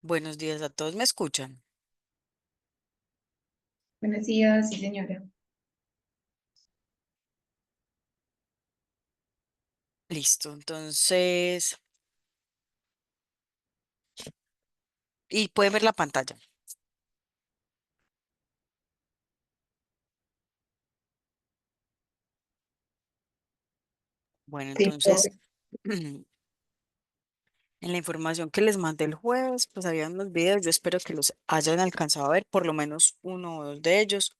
Buenos días a todos, ¿me escuchan? Buenos días, sí, señora. Listo, entonces, y pueden ver la pantalla. Bueno, Sí, entonces, profe. en la información que les mandé el jueves, pues había unos videos, yo espero que los hayan alcanzado a ver, por lo menos uno o dos de ellos,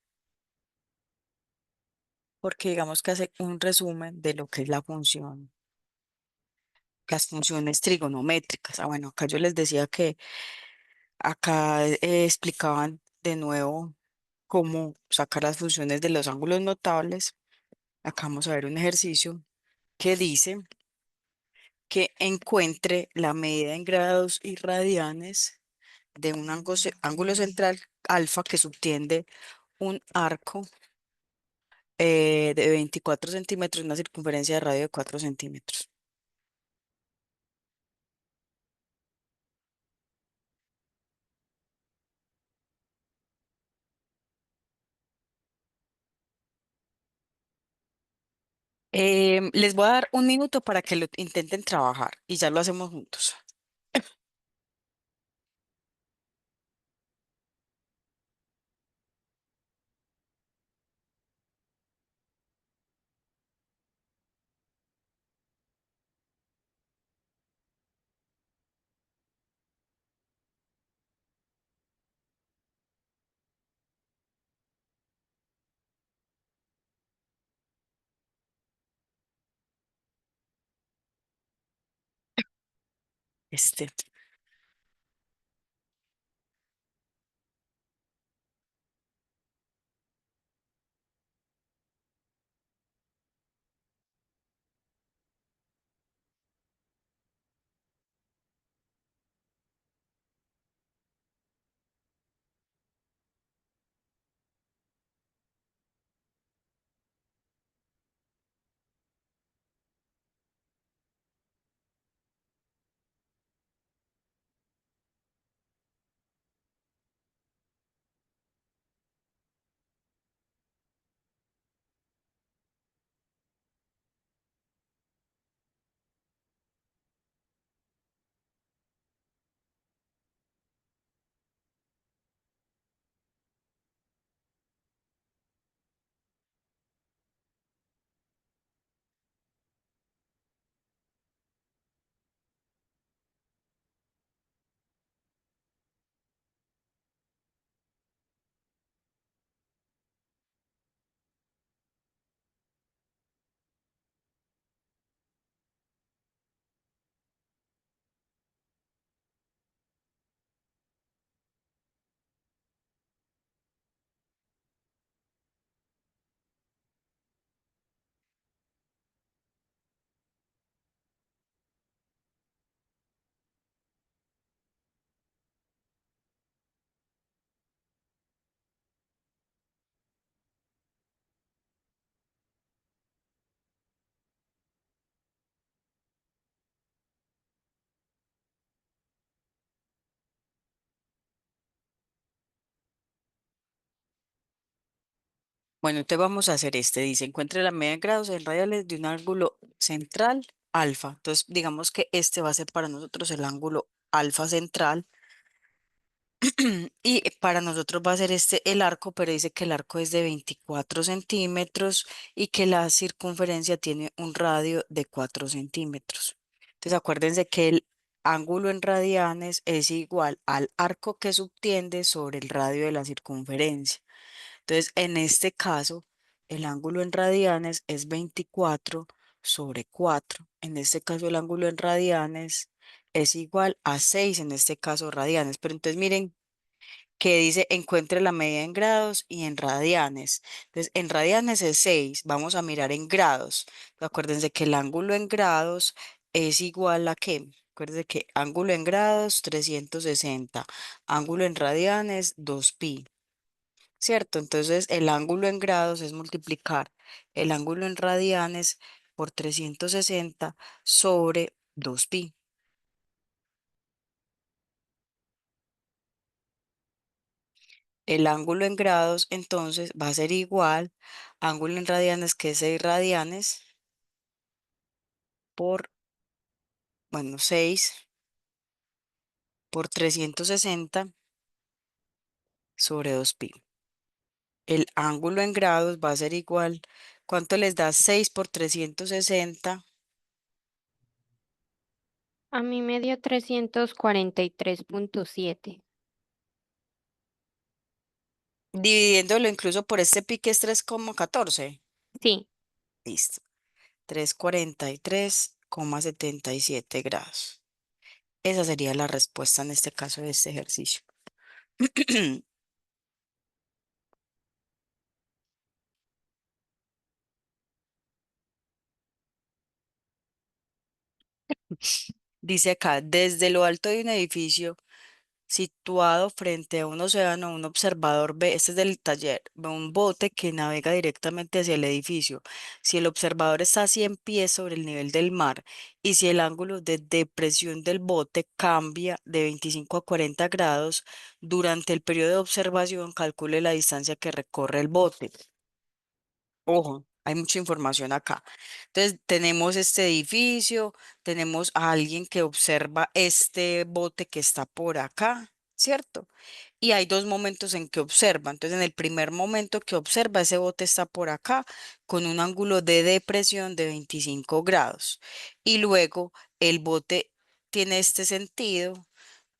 porque digamos que hace un resumen de lo que es la función, las funciones trigonométricas. Bueno, acá yo les decía que acá explicaban de nuevo cómo sacar las funciones de los ángulos notables. Acá vamos a ver un ejercicio que dice que encuentre la medida en grados y radianes de un ángulo central alfa que subtiende un arco de 24 centímetros, una circunferencia de radio de 4 centímetros. Les voy a dar un minuto para que lo intenten trabajar y ya lo hacemos juntos. Este, bueno, entonces vamos a hacer este. Dice, encuentre la medida en grados en radiales de un ángulo central alfa. Entonces, digamos que este va a ser para nosotros el ángulo alfa central. Y para nosotros va a ser este el arco, pero dice que el arco es de 24 centímetros y que la circunferencia tiene un radio de 4 centímetros. Entonces acuérdense que el ángulo en radianes es igual al arco que subtiende sobre el radio de la circunferencia. Entonces, en este caso, el ángulo en radianes es 24 sobre 4. En este caso, el ángulo en radianes es igual a 6, en este caso radianes. Pero entonces miren que dice encuentre la medida en grados y en radianes. Entonces, en radianes es 6. Vamos a mirar en grados. Acuérdense que el ángulo en grados es igual a ¿qué? Acuérdense que ángulo en grados 360, ángulo en radianes 2pi. ¿Cierto? Entonces, el ángulo en grados es multiplicar el ángulo en radianes por 360 sobre 2pi. El ángulo en grados entonces va a ser igual, ángulo en radianes que es 6 radianes por, bueno, 6 por 360 sobre 2pi. El ángulo en grados va a ser igual, ¿cuánto les da 6 por 360? A mí me dio 343.7. Dividiéndolo incluso por este pi que es 3,14. Sí, Listo. 343,77 grados. Esa sería la respuesta en este caso de este ejercicio. Dice acá, desde lo alto de un edificio situado frente a un océano, un observador ve, este es del taller, ve un bote que navega directamente hacia el edificio. Si el observador está a 100 pies sobre el nivel del mar y si el ángulo de depresión del bote cambia de 25 a 40 grados durante el periodo de observación, calcule la distancia que recorre el bote. Ojo, hay mucha información acá. Entonces, tenemos este edificio, tenemos a alguien que observa este bote que está por acá, ¿cierto? Y hay dos momentos en que observa. Entonces, en el primer momento que observa, ese bote está por acá con un ángulo de depresión de 25 grados. Y luego el bote tiene este sentido,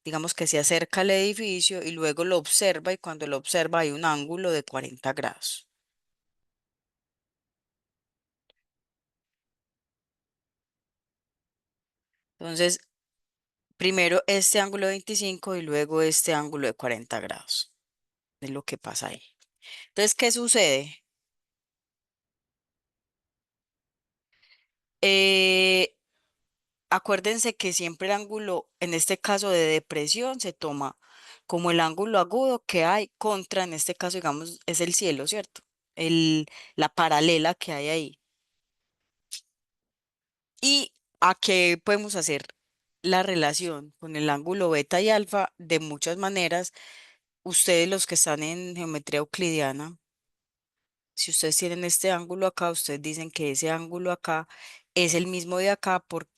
digamos que se acerca al edificio y luego lo observa y cuando lo observa hay un ángulo de 40 grados. Entonces, primero este ángulo de 25 y luego este ángulo de 40 grados. Es lo que pasa ahí. Entonces, ¿qué sucede? Eh, Acuérdense que siempre el ángulo, en este caso de depresión, se toma como el ángulo agudo que hay contra, en este caso, digamos, es el cielo, ¿cierto? La paralela que hay ahí. ¿Y a qué podemos hacer la relación con el ángulo beta y alfa? De muchas maneras, ustedes los que están en geometría euclidiana, si ustedes tienen este ángulo acá, ustedes dicen que ese ángulo acá es el mismo de acá por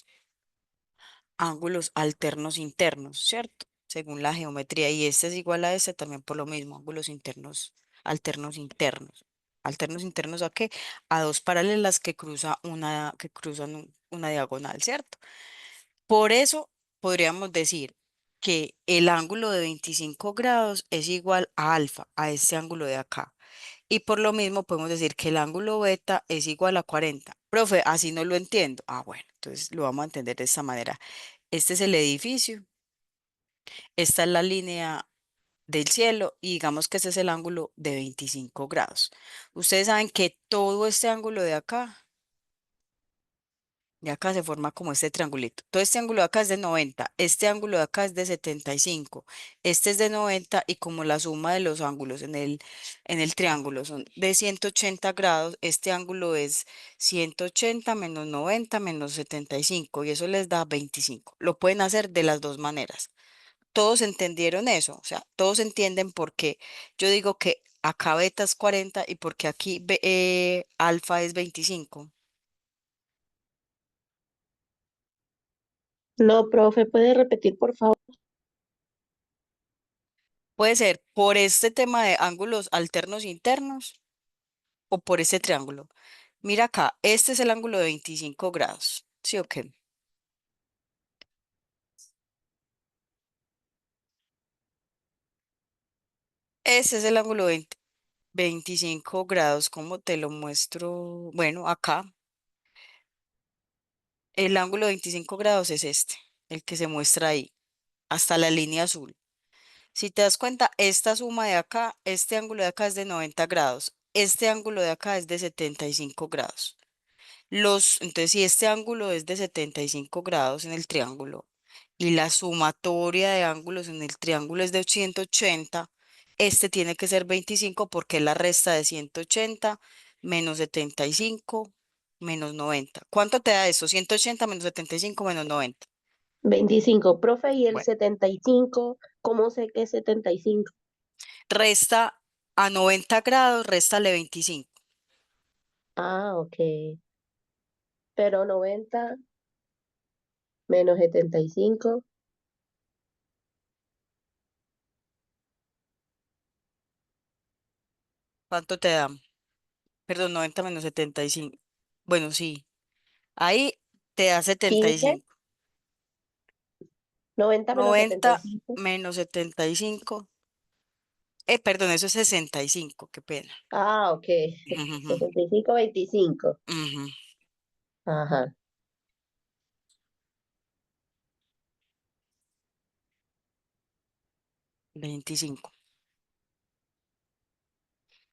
ángulos alternos internos, ¿cierto? Según la geometría. Y este es igual a este también por lo mismo, ángulos internos, alternos internos. ¿Alternos internos a qué? A dos paralelas que cruzan una diagonal, ¿cierto? Por eso podríamos decir que el ángulo de 25 grados es igual a alfa, a este ángulo de acá. Y por lo mismo podemos decir que el ángulo beta es igual a 40. Profe, así no lo entiendo. Ah, bueno, entonces lo vamos a entender de esta manera. Este es el edificio, esta es la línea del cielo y digamos que este es el ángulo de 25 grados. Ustedes saben que todo este ángulo de acá se forma como este triangulito. Todo este ángulo de acá es de 90, este ángulo de acá es de 75, este es de 90 y como la suma de los ángulos en el triángulo son de 180 grados, este ángulo es 180 menos 90 menos 75 y eso les da 25. Lo pueden hacer de las dos maneras. Todos entendieron eso, o sea, todos entienden por qué yo digo que acá beta es 40 y porque aquí alfa es 25. No, profe, ¿puede repetir, por favor? Puede ser por este tema de ángulos alternos internos o por este triángulo. Mira acá, este es el ángulo de 25 grados. ¿Sí o qué? Este es el ángulo de 25 grados. ¿Cómo te lo muestro? Bueno, acá el ángulo de 25 grados es este, el que se muestra ahí, hasta la línea azul. Si te das cuenta, esta suma de acá, este ángulo de acá es de 90 grados, este ángulo de acá es de 75 grados. Entonces, si este ángulo es de 75 grados en el triángulo y la sumatoria de ángulos en el triángulo es de 180, este tiene que ser 25 porque es la resta de 180 menos 75 menos 90. ¿Cuánto te da eso? 180 menos 75 menos 90. 25, profe, y el Bueno, 75, ¿cómo sé que es 75? Resta a 90 grados, réstale 25. Ah, ok. Pero 90 menos 75. ¿Cuánto te da? Perdón, 90 menos 75. Bueno, sí. Ahí te da 15. 75. 90 menos 90 75. menos 75. Perdón, eso es 65. Qué pena. Ah, ok. Ujú, 65, 25. ujú, Ajá. 25.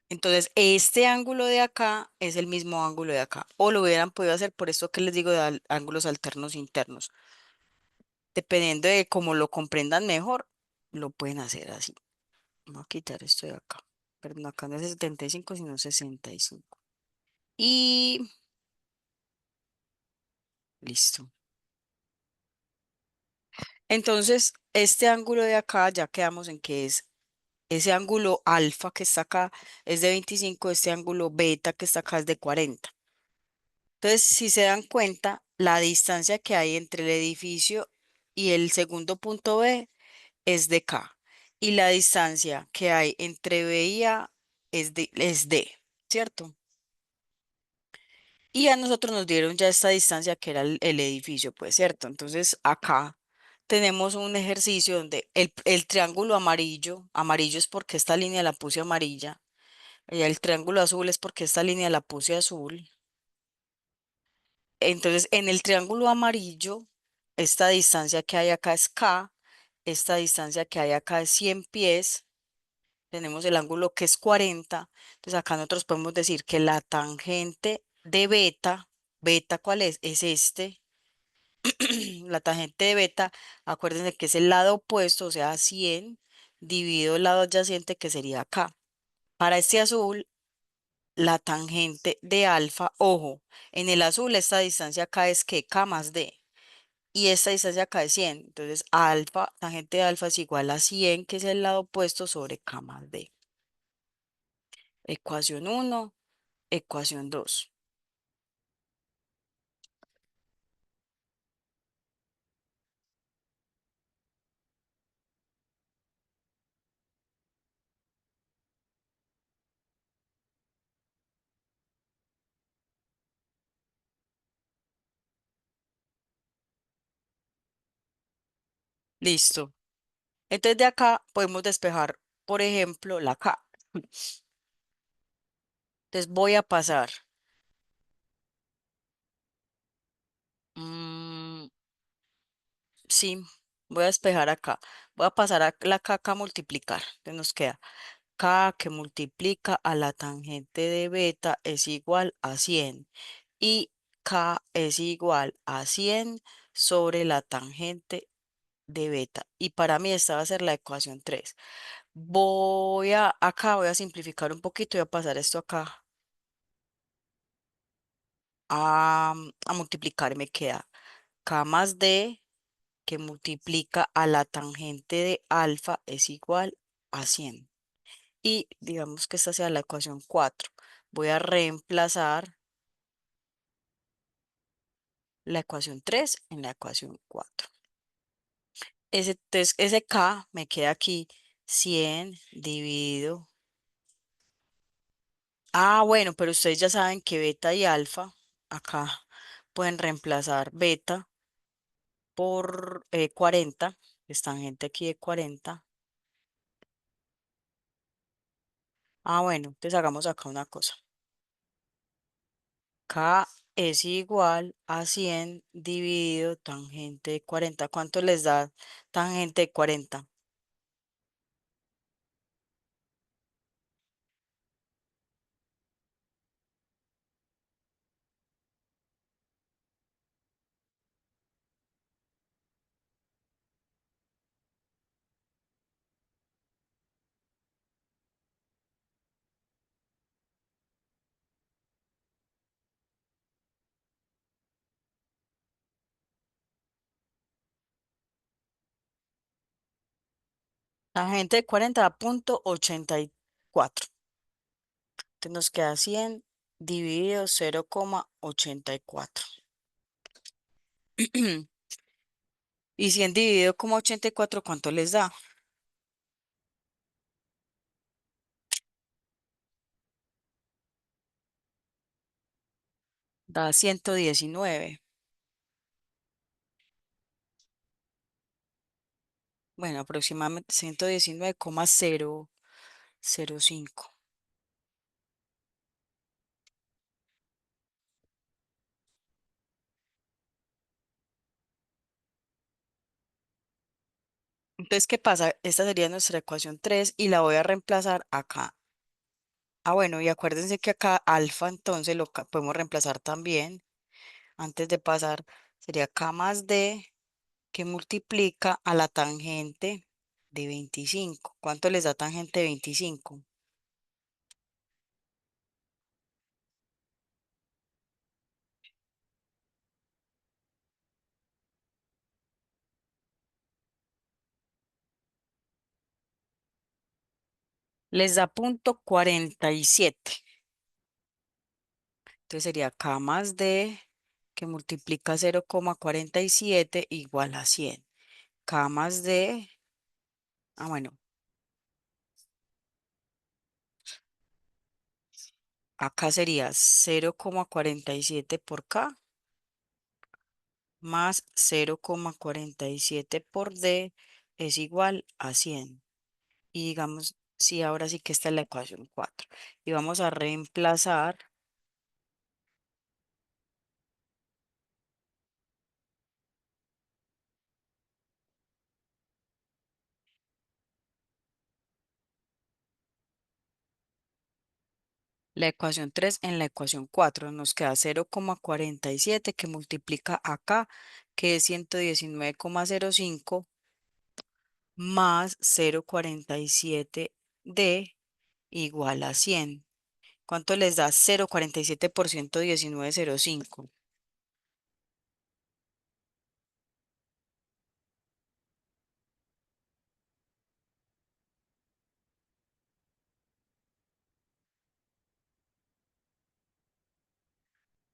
Entonces, este ángulo de acá es el mismo ángulo de acá. O lo hubieran podido hacer por esto que les digo de ángulos alternos internos. Dependiendo de cómo lo comprendan mejor, lo pueden hacer así. Voy a quitar esto de acá. Perdón, acá no es 75 sino 65. Y listo. Entonces, este ángulo de acá ya quedamos en que es ese ángulo alfa que está acá es de 25, este ángulo beta que está acá es de 40. Entonces, si se dan cuenta, la distancia que hay entre el edificio y el segundo punto B es de K. Y la distancia que hay entre B y A es D, ¿cierto? Y a nosotros nos dieron ya esta distancia que era el edificio, pues, ¿cierto? Entonces, acá tenemos un ejercicio donde el triángulo amarillo, amarillo es porque esta línea la puse amarilla, y el triángulo azul es porque esta línea la puse azul. Entonces, en el triángulo amarillo, esta distancia que hay acá es K, esta distancia que hay acá es 100 pies, tenemos el ángulo que es 40, entonces acá nosotros podemos decir que la tangente de beta, ¿beta cuál es? Es este, la tangente de beta, acuérdense que es el lado opuesto, o sea, 100 dividido el lado adyacente que sería acá. Para este azul, la tangente de alfa, ojo, en el azul esta distancia acá es que K más D y esta distancia acá es 100. Entonces, alfa, tangente de alfa es igual a 100, que es el lado opuesto sobre K más D. Ecuación uno, ecuación 2. Listo. Entonces, de acá podemos despejar, por ejemplo, la K. Entonces, voy a pasar. mm, sí, voy a despejar acá. Voy a pasar a la K acá a multiplicar. Entonces, nos queda K que multiplica a la tangente de beta es igual a 100 y K es igual a 100 sobre la tangente de beta. Y para mí esta va a ser la ecuación 3. Acá voy a simplificar un poquito y voy a pasar esto acá a multiplicar. Me queda K más D que multiplica a la tangente de alfa es igual a 100. Y digamos que esta sea la ecuación 4. Voy a reemplazar la ecuación 3 en la ecuación 4. Entonces, ese K me queda aquí 100 dividido. Ah, bueno, pero ustedes ya saben que beta y alfa, acá pueden reemplazar beta por 40, es tangente aquí de 40. Ah, bueno, entonces hagamos acá una cosa. K es igual a 100 dividido tangente de 40. ¿Cuánto les da tangente de 40? Tangente de 40 da 0,84. Entonces nos queda 100 dividido 0,84. Y 100 dividido 0,84, ¿cuánto les da? Da 119. Bueno, aproximadamente 119,005. Entonces, ¿qué pasa? Esta sería nuestra ecuación 3 y la voy a reemplazar acá. Ah, bueno, y acuérdense que acá alfa entonces podemos reemplazar también. Antes de pasar, sería k más d que multiplica a la tangente de 25. ¿Cuánto les da tangente de 25? Les da 0,47. Entonces sería k más d que multiplica 0,47 igual a 100. K más d, bueno, acá sería 0,47 por k más 0,47 por d es igual a 100. Y digamos, sí, ahora sí que esta es la ecuación 4. Y vamos a reemplazar la ecuación 3 en la ecuación 4. Nos queda 0,47 que multiplica acá, que es 119,05 más 0,47 d igual a 100. ¿Cuánto les da 0,47 por 119,05?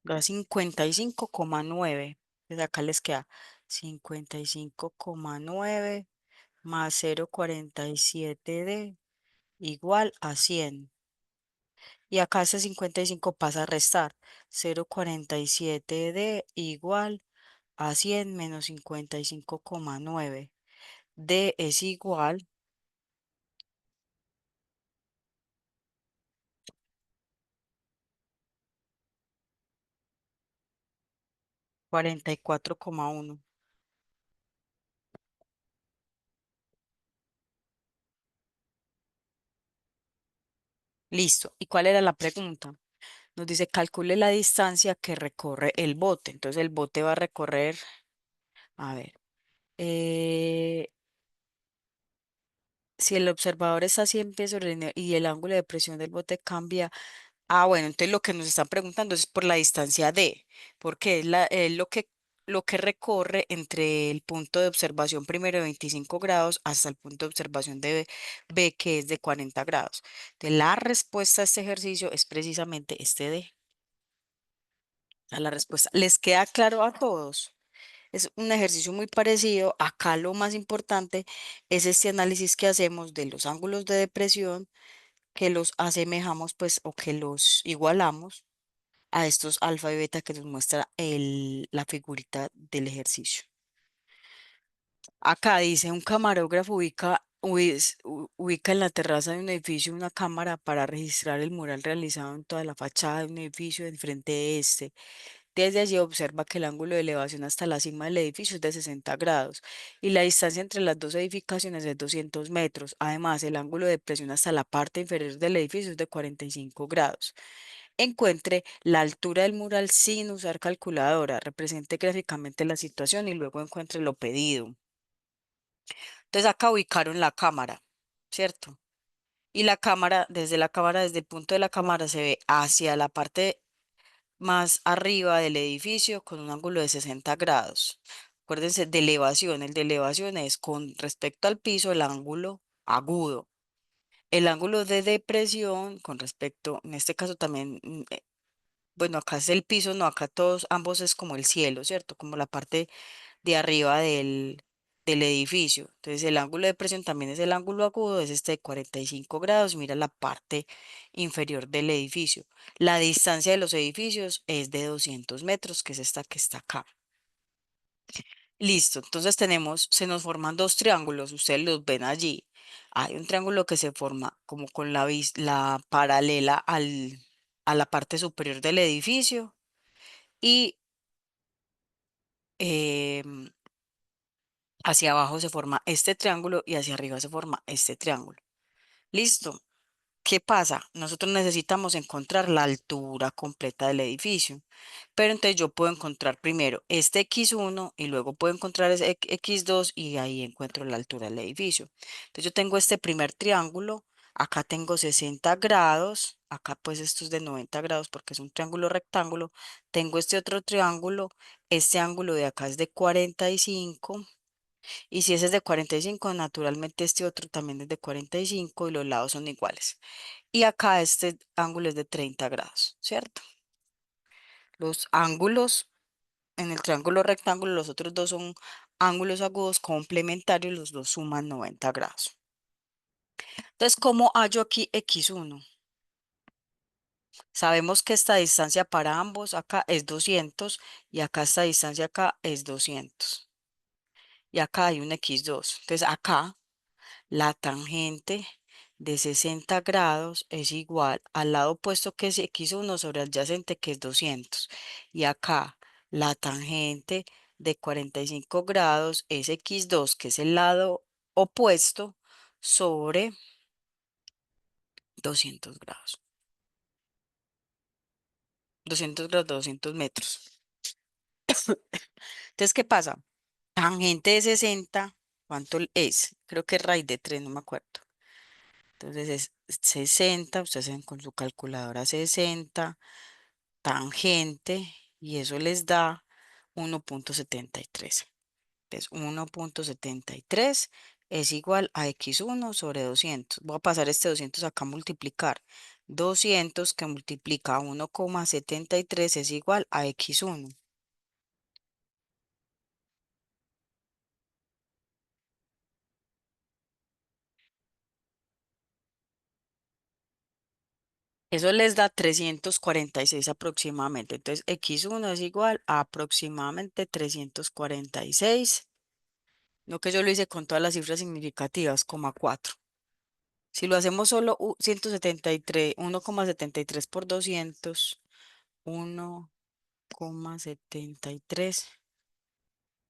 Da 55,9. Entonces acá les queda 55,9 más 0,47 d igual a 100. Y acá ese 55 pasa a restar. 0,47 d igual a 100 menos 55,9. D es igual 44,1. Listo. ¿Y cuál era la pregunta? Nos dice calcule la distancia que recorre el bote. Entonces el bote va a recorrer, a ver, eh, si el observador está a 100 pies sobre el nivel y el ángulo de presión del bote cambia. Ah, bueno, entonces lo que nos están preguntando es por la distancia D, porque es lo que recorre entre el punto de observación primero de 25 grados hasta el punto de observación de B, que es de 40 grados. Entonces, la respuesta a este ejercicio es precisamente este D. A la respuesta. ¿Les queda claro a todos? Es un ejercicio muy parecido. Acá lo más importante es este análisis que hacemos de los ángulos de depresión, que los asemejamos pues o que los igualamos a estos alfa y beta que nos muestra la figurita del ejercicio. Acá dice, un camarógrafo ubica en la terraza de un edificio una cámara para registrar el mural realizado en toda la fachada de un edificio enfrente de este. Desde allí observa que el ángulo de elevación hasta la cima del edificio es de 60 grados y la distancia entre las dos edificaciones es 200 metros. Además, el ángulo de presión hasta la parte inferior del edificio es de 45 grados. Encuentre la altura del mural sin usar calculadora. Represente gráficamente la situación y luego encuentre lo pedido. Entonces acá ubicaron la cámara, ¿cierto? Y desde el punto de la cámara se ve hacia la parte más arriba del edificio con un ángulo de 60 grados. Acuérdense de elevación. El de elevación es con respecto al piso el ángulo agudo. El ángulo de depresión con respecto, en este caso también, bueno, acá es el piso, no, acá todos, ambos es como el cielo, ¿cierto? Como la parte de arriba del edificio. Entonces el ángulo de depresión también es el ángulo agudo, es este de 45 grados. Mira la parte inferior del edificio. La distancia de los edificios es de 200 metros, que es esta que está acá. Listo, entonces tenemos, se nos forman dos triángulos, ustedes los ven allí. Hay un triángulo que se forma como con la paralela a la parte superior del edificio y em, hacia abajo se forma este triángulo y hacia arriba se forma este triángulo. Listo. ¿Qué pasa? Nosotros necesitamos encontrar la altura completa del edificio, pero entonces yo puedo encontrar primero este x1 y luego puedo encontrar ese x2 y ahí encuentro la altura del edificio. Entonces yo tengo este primer triángulo, acá tengo 60 grados, acá pues esto es de 90 grados porque es un triángulo rectángulo, tengo este otro triángulo, este ángulo de acá es de 45 y si ese es de 45, naturalmente este otro también es de 45 y los lados son iguales. Y acá este ángulo es de 30 grados, ¿cierto? Los ángulos en el triángulo rectángulo, los otros dos son ángulos agudos complementarios, los dos suman 90 grados. Entonces, ¿cómo hallo aquí x1? Sabemos que esta distancia para ambos acá es 200 y acá esta distancia acá es 200. Y acá hay un x2. Entonces, acá la tangente de 60 grados es igual al lado opuesto que es x1 sobre adyacente que es 200. Y acá la tangente de 45 grados es x2 que es el lado opuesto sobre 200 grados. 200 grados, 200 metros. Entonces, ¿qué pasa? Tangente de 60, ¿cuánto es? Creo que es raíz de 3, no me acuerdo. Entonces es 60, ustedes hacen con su calculadora 60, tangente, y eso les da 1,73. Entonces 1,73 es igual a x1 sobre 200. Voy a pasar este 200 acá a multiplicar. 200 que multiplica a 1,73 es igual a x1. Eso les da 346 aproximadamente. Entonces, x1 es igual a aproximadamente 346. No que yo lo hice con todas las cifras significativas, 4. Si lo hacemos solo 173, 1,73 por 200, 1,73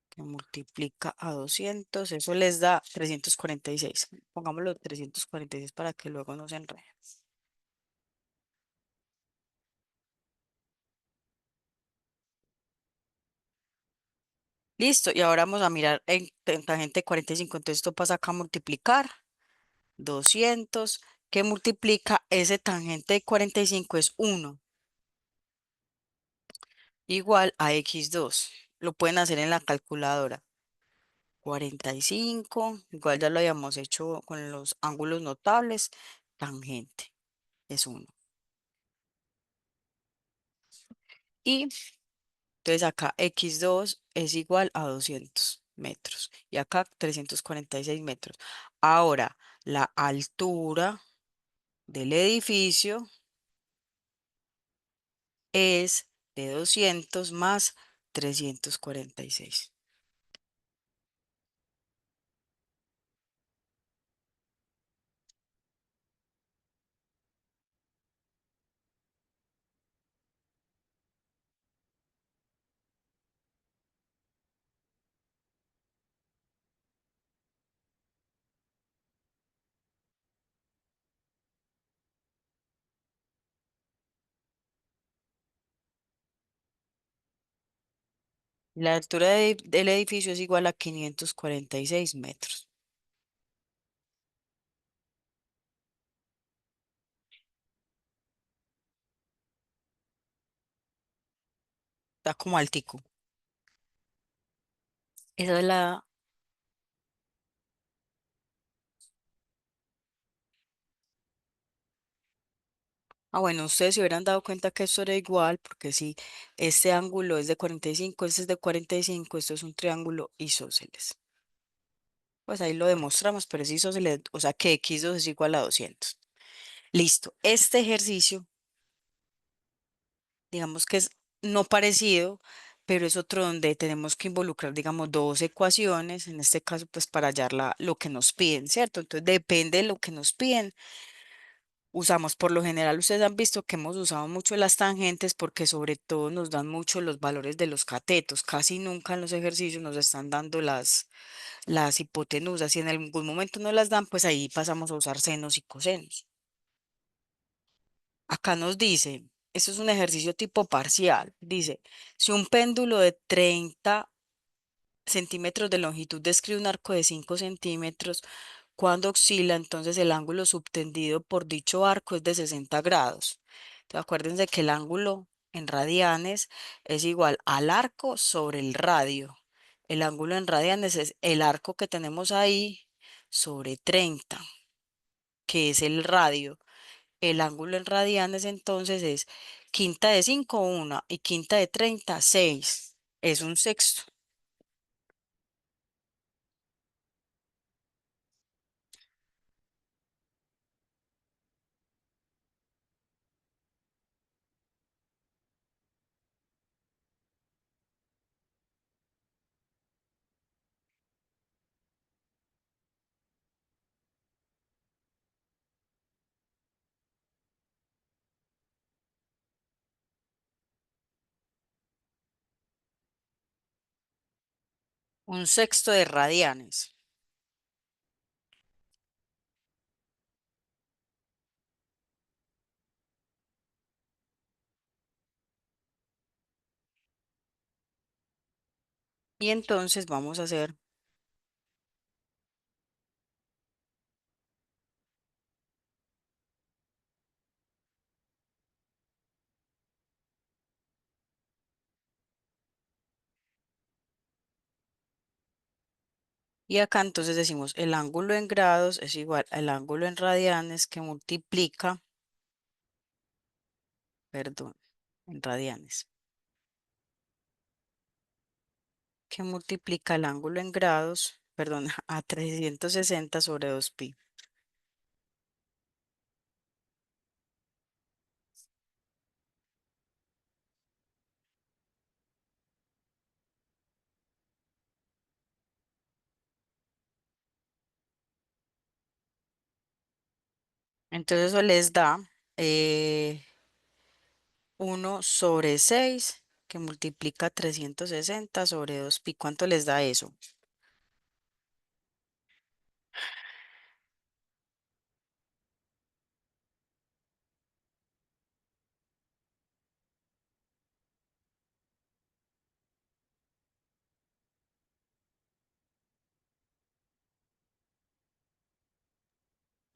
que multiplica a 200, eso les da 346. Pongámoslo 346 para que luego no se enrede. Listo, y ahora vamos a mirar en tangente 45. Entonces esto pasa acá a multiplicar 200, que multiplica ese tangente de 45 es 1, igual a x2. Lo pueden hacer en la calculadora. 45, igual ya lo habíamos hecho con los ángulos notables, tangente es 1. Y entonces acá x2 es igual a 200 metros y acá 346 metros. Ahora, la altura del edificio es de 200 más 346. La altura del edificio es igual a 546 metros. Está como altico. Esa es Ah, bueno, ustedes se hubieran dado cuenta que esto era igual, porque si este ángulo es de 45, este es de 45, esto es un triángulo isósceles. Pues ahí lo demostramos, pero es isósceles, o sea que x2 es igual a 200. Listo. Este ejercicio, digamos que es no parecido, pero es otro donde tenemos que involucrar, digamos, dos ecuaciones, en este caso, pues para hallar lo que nos piden, ¿cierto? Entonces, depende de lo que nos piden. Usamos, por lo general, ustedes han visto que hemos usado mucho las tangentes porque sobre todo nos dan mucho los valores de los catetos. Casi nunca en los ejercicios nos están dando las hipotenusas. Si en algún momento no las dan, pues ahí pasamos a usar senos y cosenos. Acá nos dice, esto es un ejercicio tipo parcial. Dice, si un péndulo de 30 centímetros de longitud describe un arco de 5 centímetros, cuando oscila, entonces el ángulo subtendido por dicho arco es de 60 grados. Entonces, acuérdense que el ángulo en radianes es igual al arco sobre el radio. El ángulo en radianes es el arco que tenemos ahí sobre 30, que es el radio. El ángulo en radianes entonces es quinta de 5 1 y quinta de 30 6. Es un sexto. Un sexto de radianes. Y entonces vamos a hacer, y acá entonces decimos el ángulo en grados es igual al ángulo en radianes que multiplica, perdón, en radianes, que multiplica el ángulo en grados, perdón, a 360 sobre 2pi. Entonces eso les da eh, 1 sobre 6 que multiplica 360 sobre 2pi. ¿Cuánto les da eso?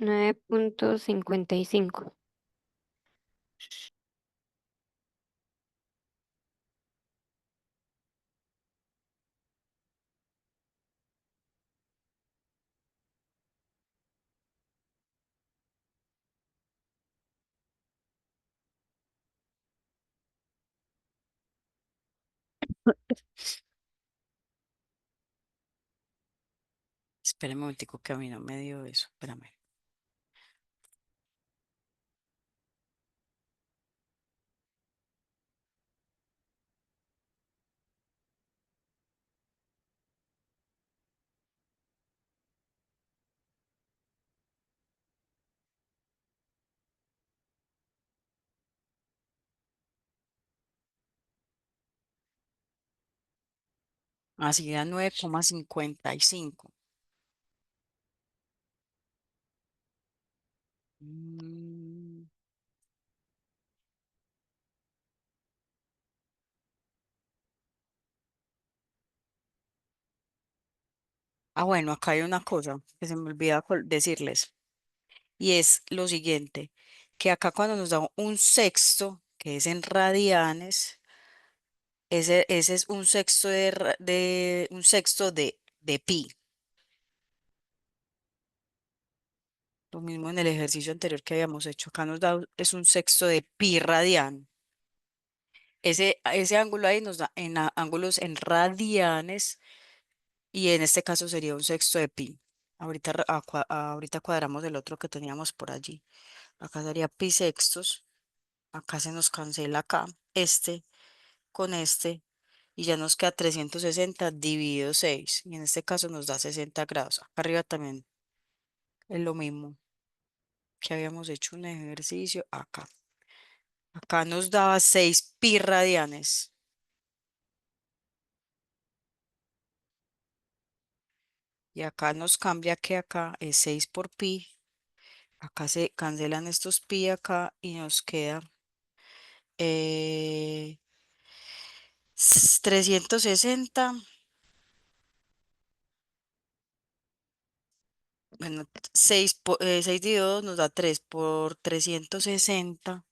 9,55. Espérame un momentico que a mí no me dio eso. Espérame. Así da 9,55. Mm. Ah, bueno, acá hay una cosa que se me olvida decirles, y es lo siguiente, que acá cuando nos da un sexto, que es en radianes, ese es un sexto un sexto de pi. Lo mismo en el ejercicio anterior que habíamos hecho. Acá nos da, es un sexto de pi radiano. Ese ángulo ahí nos da en ángulos en radianes y en este caso sería un sexto de pi. Ahorita, ahorita cuadramos el otro que teníamos por allí. Acá sería pi sextos. Acá se nos cancela acá este con este y ya nos queda 360 dividido 6 y en este caso nos da 60 grados. Acá arriba también es lo mismo que habíamos hecho un ejercicio acá. Acá nos daba 6 pi radianes. Y acá nos cambia que acá es 6 por pi. Acá se cancelan estos pi acá y nos queda 360. Bueno, 6 dividido 2 nos da 3 por 360.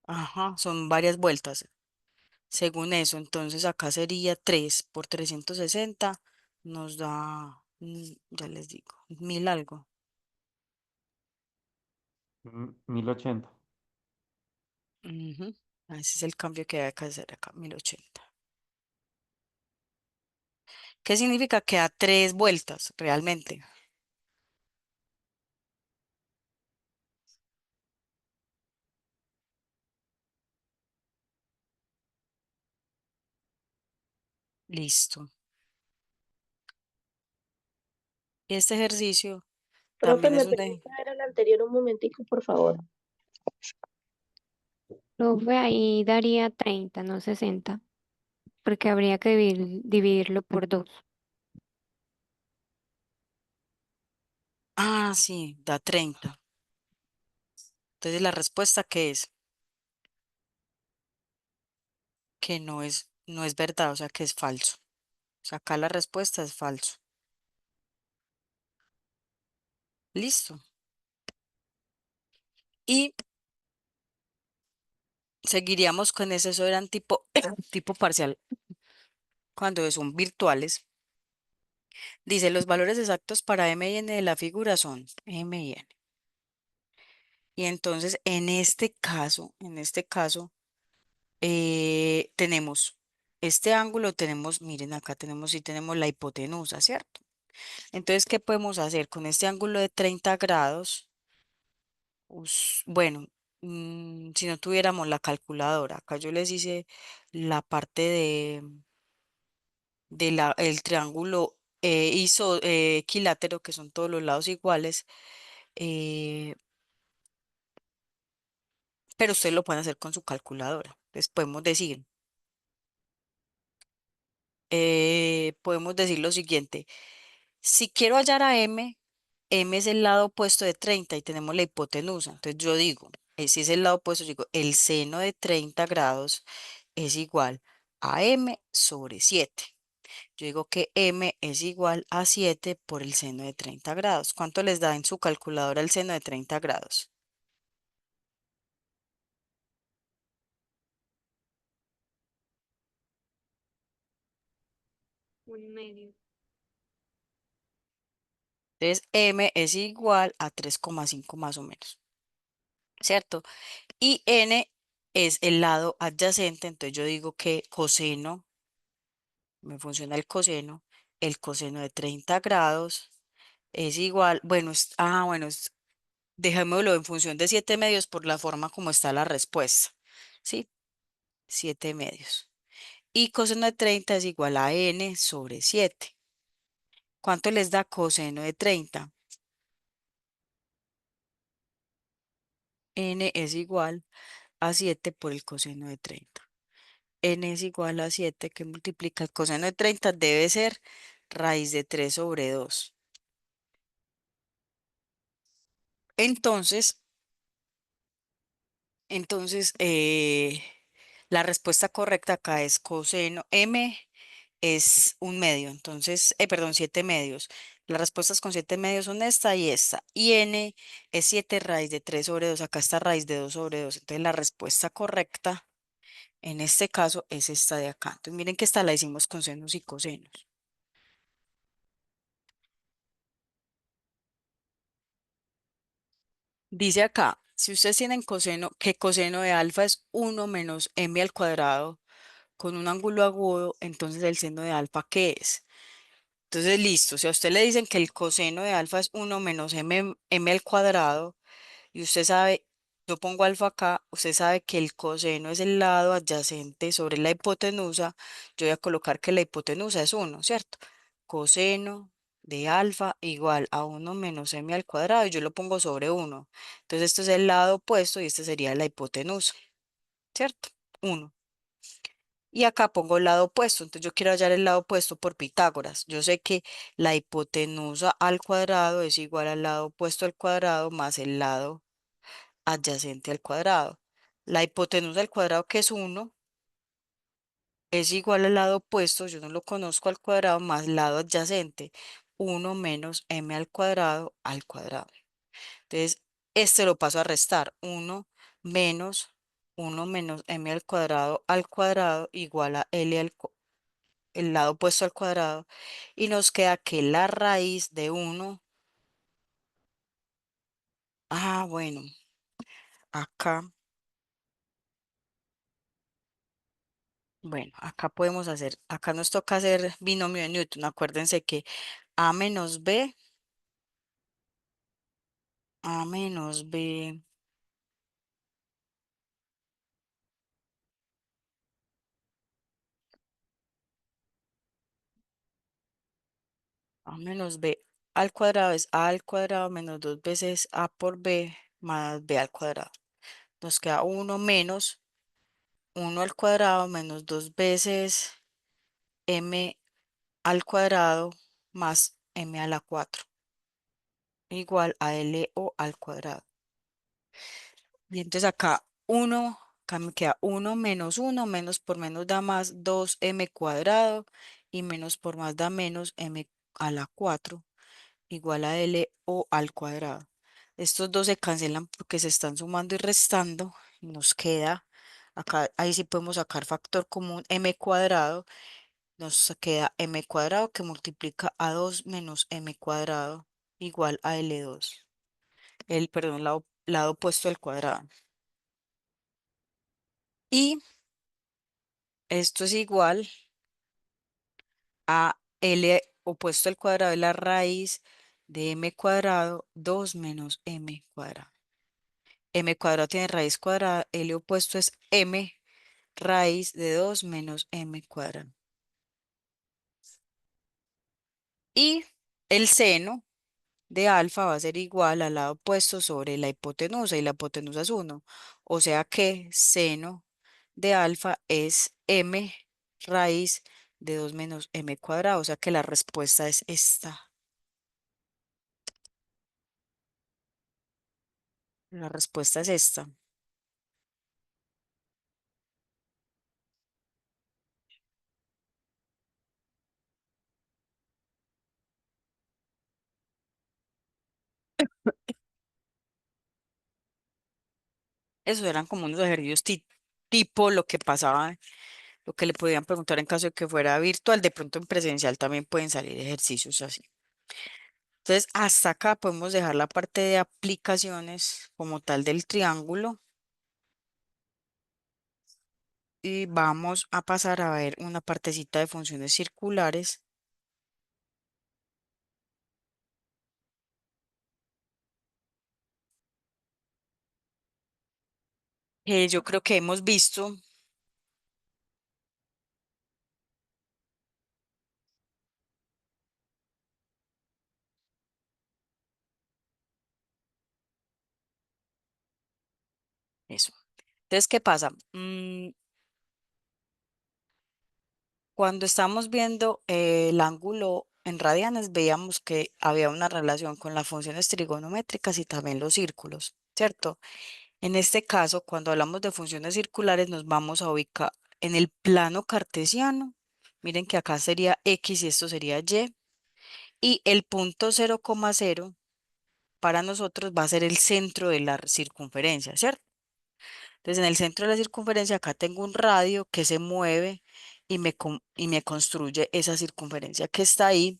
Ajá, son varias vueltas. Según eso, entonces acá sería 3 por 360. Nos da, ya les digo, 1000 algo. 1080. Ujú. Ese es el cambio que hay que hacer acá, 1080. ¿Qué significa? Que da 3 vueltas realmente. Listo. Este ejercicio Profe, también ¿me es un de... permite ver el anterior un momentico, por favor? Profe, ahí daría 30, no 60, porque habría que dividirlo por 2. Ah, sí, da 30. Entonces la respuesta que es que no es verdad, o sea que es falso. O sea, acá la respuesta es falso. Listo. Y seguiríamos con ese, eso eran tipo, tipo parcial, cuando son virtuales. Dice, los valores exactos para m y n de la figura son m y n. Y entonces, en este caso, tenemos este ángulo, tenemos, miren, acá tenemos, sí tenemos la hipotenusa, ¿cierto? Entonces, ¿qué podemos hacer con este ángulo de 30 grados? Bueno, si no tuviéramos la calculadora, acá yo les hice la parte de el triángulo equilátero, que son todos los lados iguales, eh, pero ustedes lo pueden hacer con su calculadora. Entonces podemos decir lo siguiente. Si quiero hallar a m, m es el lado opuesto de 30 y tenemos la hipotenusa. Entonces yo digo, si es el lado opuesto, yo digo, el seno de 30 grados es igual a m sobre 7. Yo digo que m es igual a 7 por el seno de 30 grados. ¿Cuánto les da en su calculadora el seno de 30 grados? Un medio. Entonces m es igual a 3,5 más o menos, ¿cierto? Y n es el lado adyacente, entonces yo digo que coseno, me funciona el coseno de 30 grados es igual, bueno, bueno, dejémoslo en función de 7 medios por la forma como está la respuesta, ¿sí? 7 medios. Y coseno de 30 es igual a n sobre 7. ¿Cuánto les da coseno de 30? N es igual a 7 por el coseno de 30. N es igual a 7 que multiplica el coseno de 30 debe ser raíz de 3 sobre 2. Entonces, entonces, la respuesta correcta acá es coseno m es un medio, entonces, perdón, 7 medios. Las respuestas con 7 medios son esta y esta. Y n es 7 raíz de 3 sobre 2. Acá está raíz de 2 sobre 2. Entonces, la respuesta correcta En este caso es esta de acá. Entonces miren que esta la hicimos con senos y cosenos. Dice acá, si ustedes tienen coseno, que coseno de alfa es 1 menos m al cuadrado con un ángulo agudo, entonces el seno de alfa, ¿qué es? Entonces, listo, si a usted le dicen que el coseno de alfa es 1 menos m al cuadrado, y usted sabe, yo pongo alfa acá, usted sabe que el coseno es el lado adyacente sobre la hipotenusa, yo voy a colocar que la hipotenusa es 1, ¿cierto? Coseno de alfa igual a 1 menos m al cuadrado, y yo lo pongo sobre 1. Entonces, esto es el lado opuesto y este sería la hipotenusa, ¿cierto? 1. Y acá pongo el lado opuesto, entonces yo quiero hallar el lado opuesto por Pitágoras. Yo sé que la hipotenusa al cuadrado es igual al lado opuesto al cuadrado más el lado adyacente al cuadrado. La hipotenusa al cuadrado, que es 1, es igual al lado opuesto, yo no lo conozco, al cuadrado más lado adyacente, 1 menos m al cuadrado al cuadrado. Entonces, este lo paso a restar, menos 1 menos m al cuadrado igual a L el lado opuesto al cuadrado, y nos queda que la raíz de 1, bueno, acá, bueno, acá podemos hacer, acá nos toca hacer binomio de Newton. Acuérdense que A menos B, A menos B, A menos B al cuadrado es A al cuadrado menos 2 veces A por B más B al cuadrado. Nos queda 1 menos 1 al cuadrado menos 2 veces M al cuadrado más M a la 4 igual a LO al cuadrado. Y entonces acá 1, acá me queda 1 menos 1, menos por menos da más 2m cuadrado y menos por más da menos m a la 4 igual a LO al cuadrado. Estos dos se cancelan porque se están sumando y restando y nos queda, acá ahí sí podemos sacar factor común m cuadrado, nos queda m cuadrado que multiplica a 2 menos m cuadrado igual a L2. Perdón, lado opuesto al cuadrado. Y esto es igual a L opuesto al cuadrado de la raíz de m cuadrado 2 menos m cuadrado. M cuadrado tiene raíz cuadrada, L opuesto es m raíz de 2 menos m cuadrado. Y el seno de alfa va a ser igual al lado opuesto sobre la hipotenusa y la hipotenusa es 1. O sea que seno de alfa es m raíz de 2 menos m cuadrado. O sea que la respuesta es esta. La respuesta es esta. Esos eran como unos ejercicios tipo lo que pasaba, lo que le podían preguntar en caso de que fuera virtual. De pronto en presencial también pueden salir ejercicios así. Entonces, hasta acá podemos dejar la parte de aplicaciones como tal del triángulo y vamos a pasar a ver una partecita de funciones circulares que yo creo que hemos visto. Eso. Entonces, ¿qué pasa? Cuando estamos viendo el ángulo en radianes, veíamos que había una relación con las funciones trigonométricas y también los círculos, ¿cierto? En este caso, cuando hablamos de funciones circulares, nos vamos a ubicar en el plano cartesiano. Miren que acá sería X y esto sería Y. Y el punto 0,0 para nosotros va a ser el centro de la circunferencia, ¿cierto? Entonces, en el centro de la circunferencia, acá tengo un radio que se mueve y me construye esa circunferencia que está ahí.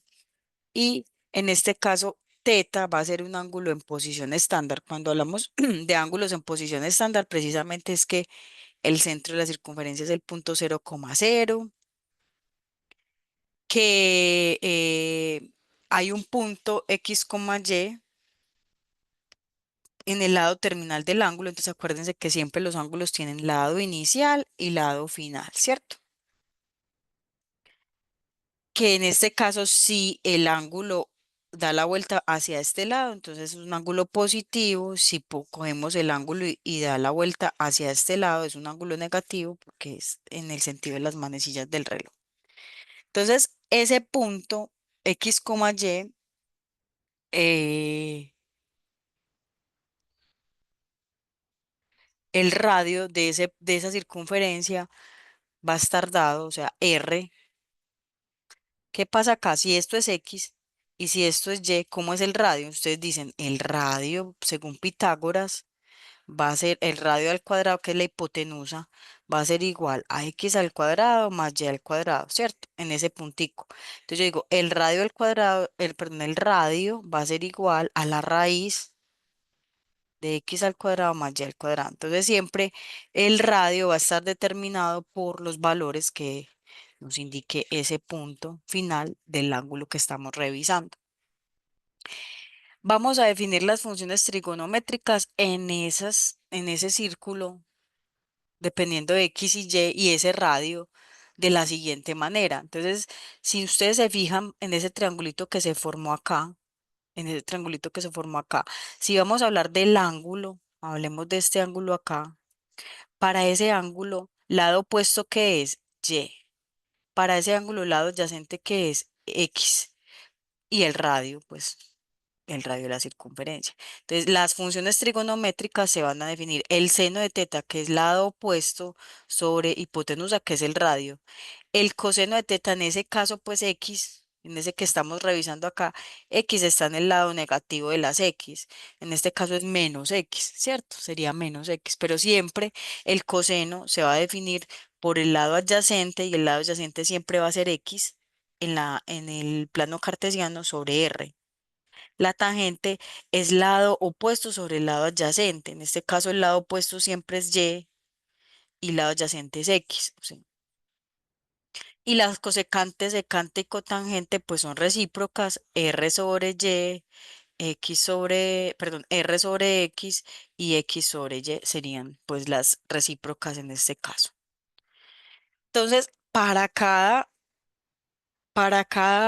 Y en este caso, teta va a ser un ángulo en posición estándar. Cuando hablamos de ángulos en posición estándar, precisamente es que el centro de la circunferencia es el punto 0,0, que hay un punto X, Y en el lado terminal del ángulo. Entonces acuérdense que siempre los ángulos tienen lado inicial y lado final, ¿cierto? Que en este caso, si el ángulo da la vuelta hacia este lado, entonces es un ángulo positivo. Si cogemos el ángulo y da la vuelta hacia este lado, es un ángulo negativo porque es en el sentido de las manecillas del reloj. Entonces, ese punto X, Y, eh, el radio de esa circunferencia va a estar dado, o sea, R. ¿Qué pasa acá? Si esto es X y si esto es Y, ¿cómo es el radio? Ustedes dicen, el radio, según Pitágoras, va a ser el radio al cuadrado, que es la hipotenusa, va a ser igual a X al cuadrado más Y al cuadrado, ¿cierto? En ese puntico. Entonces yo digo, el radio al cuadrado, perdón, el radio va a ser igual a la raíz de X al cuadrado más Y al cuadrado. Entonces siempre el radio va a estar determinado por los valores que nos indique ese punto final del ángulo que estamos revisando. Vamos a definir las funciones trigonométricas en ese círculo, dependiendo de X y ese radio, de la siguiente manera. Entonces, si ustedes se fijan en ese triangulito que se formó acá, en ese triangulito que se formó acá, si vamos a hablar del ángulo, hablemos de este ángulo acá. Para ese ángulo, lado opuesto que es Y. Para ese ángulo, lado adyacente que es X. Y el radio, pues el radio de la circunferencia. Entonces, las funciones trigonométricas se van a definir el seno de teta, que es lado opuesto, sobre hipotenusa, que es el radio. El coseno de teta, en ese caso, pues X, en ese que estamos revisando acá, X está en el lado negativo de las X. En este caso es menos X, ¿cierto? Sería menos X, pero siempre el coseno se va a definir por el lado adyacente y el lado adyacente siempre va a ser X en el plano cartesiano sobre R. La tangente es lado opuesto sobre el lado adyacente. En este caso, el lado opuesto siempre es Y y el lado adyacente es X. O sea, y las cosecantes, secante y cotangente, pues son recíprocas, R sobre Y, X sobre, perdón, R sobre X y X sobre Y serían pues las recíprocas en este caso. Entonces, para cada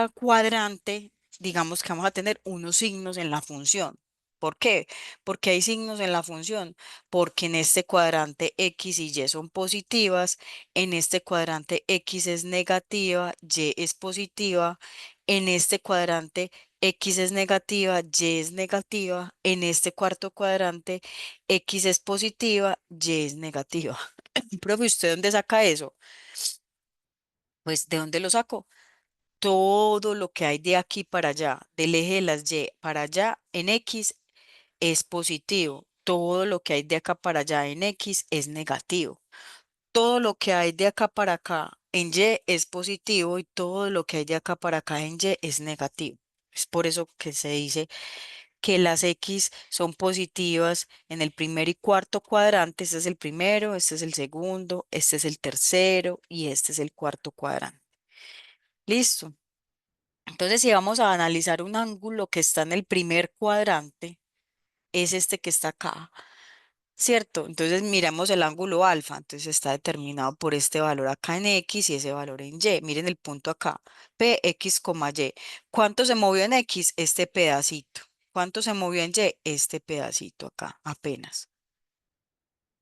cuadrante, digamos que vamos a tener unos signos en la función. ¿Por qué? Porque hay signos en la función, porque en este cuadrante X y Y son positivas, en este cuadrante X es negativa, Y es positiva, en este cuadrante X es negativa, Y es negativa, en este cuarto cuadrante X es positiva, Y es negativa. Profe, ¿usted dónde saca eso? Pues, ¿de dónde lo saco? Todo lo que hay de aquí para allá, del eje de las Y para allá en X es positivo. Todo lo que hay de acá para allá en X es negativo. Todo lo que hay de acá para acá en Y es positivo y todo lo que hay de acá para acá en Y es negativo. Es por eso que se dice que las X son positivas en el primer y cuarto cuadrante. Este es el primero, este es el segundo, este es el tercero y este es el cuarto cuadrante. Listo. Entonces, si vamos a analizar un ángulo que está en el primer cuadrante, es este que está acá, ¿cierto? Entonces, miramos el ángulo alfa, entonces está determinado por este valor acá en X y ese valor en Y. Miren el punto acá, Px, Y. ¿Cuánto se movió en X? Este pedacito. ¿Cuánto se movió en Y? Este pedacito acá, apenas.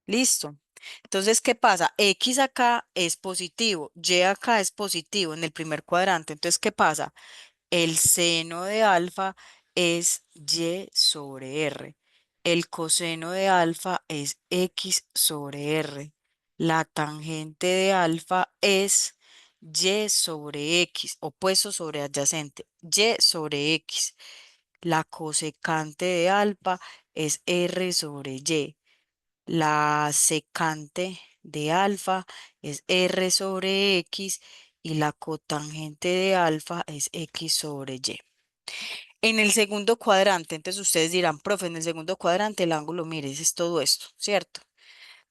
Listo. Entonces, ¿qué pasa? X acá es positivo, Y acá es positivo en el primer cuadrante. Entonces, ¿qué pasa? El seno de alfa es Y sobre R. El coseno de alfa es X sobre R. La tangente de alfa es Y sobre X, opuesto sobre adyacente, Y sobre X. La cosecante de alfa es R sobre Y. la secante de alfa es R sobre X y la cotangente de alfa es X sobre Y. En el segundo cuadrante, entonces ustedes dirán, profe, en el segundo cuadrante el ángulo, mire, es todo esto, ¿cierto?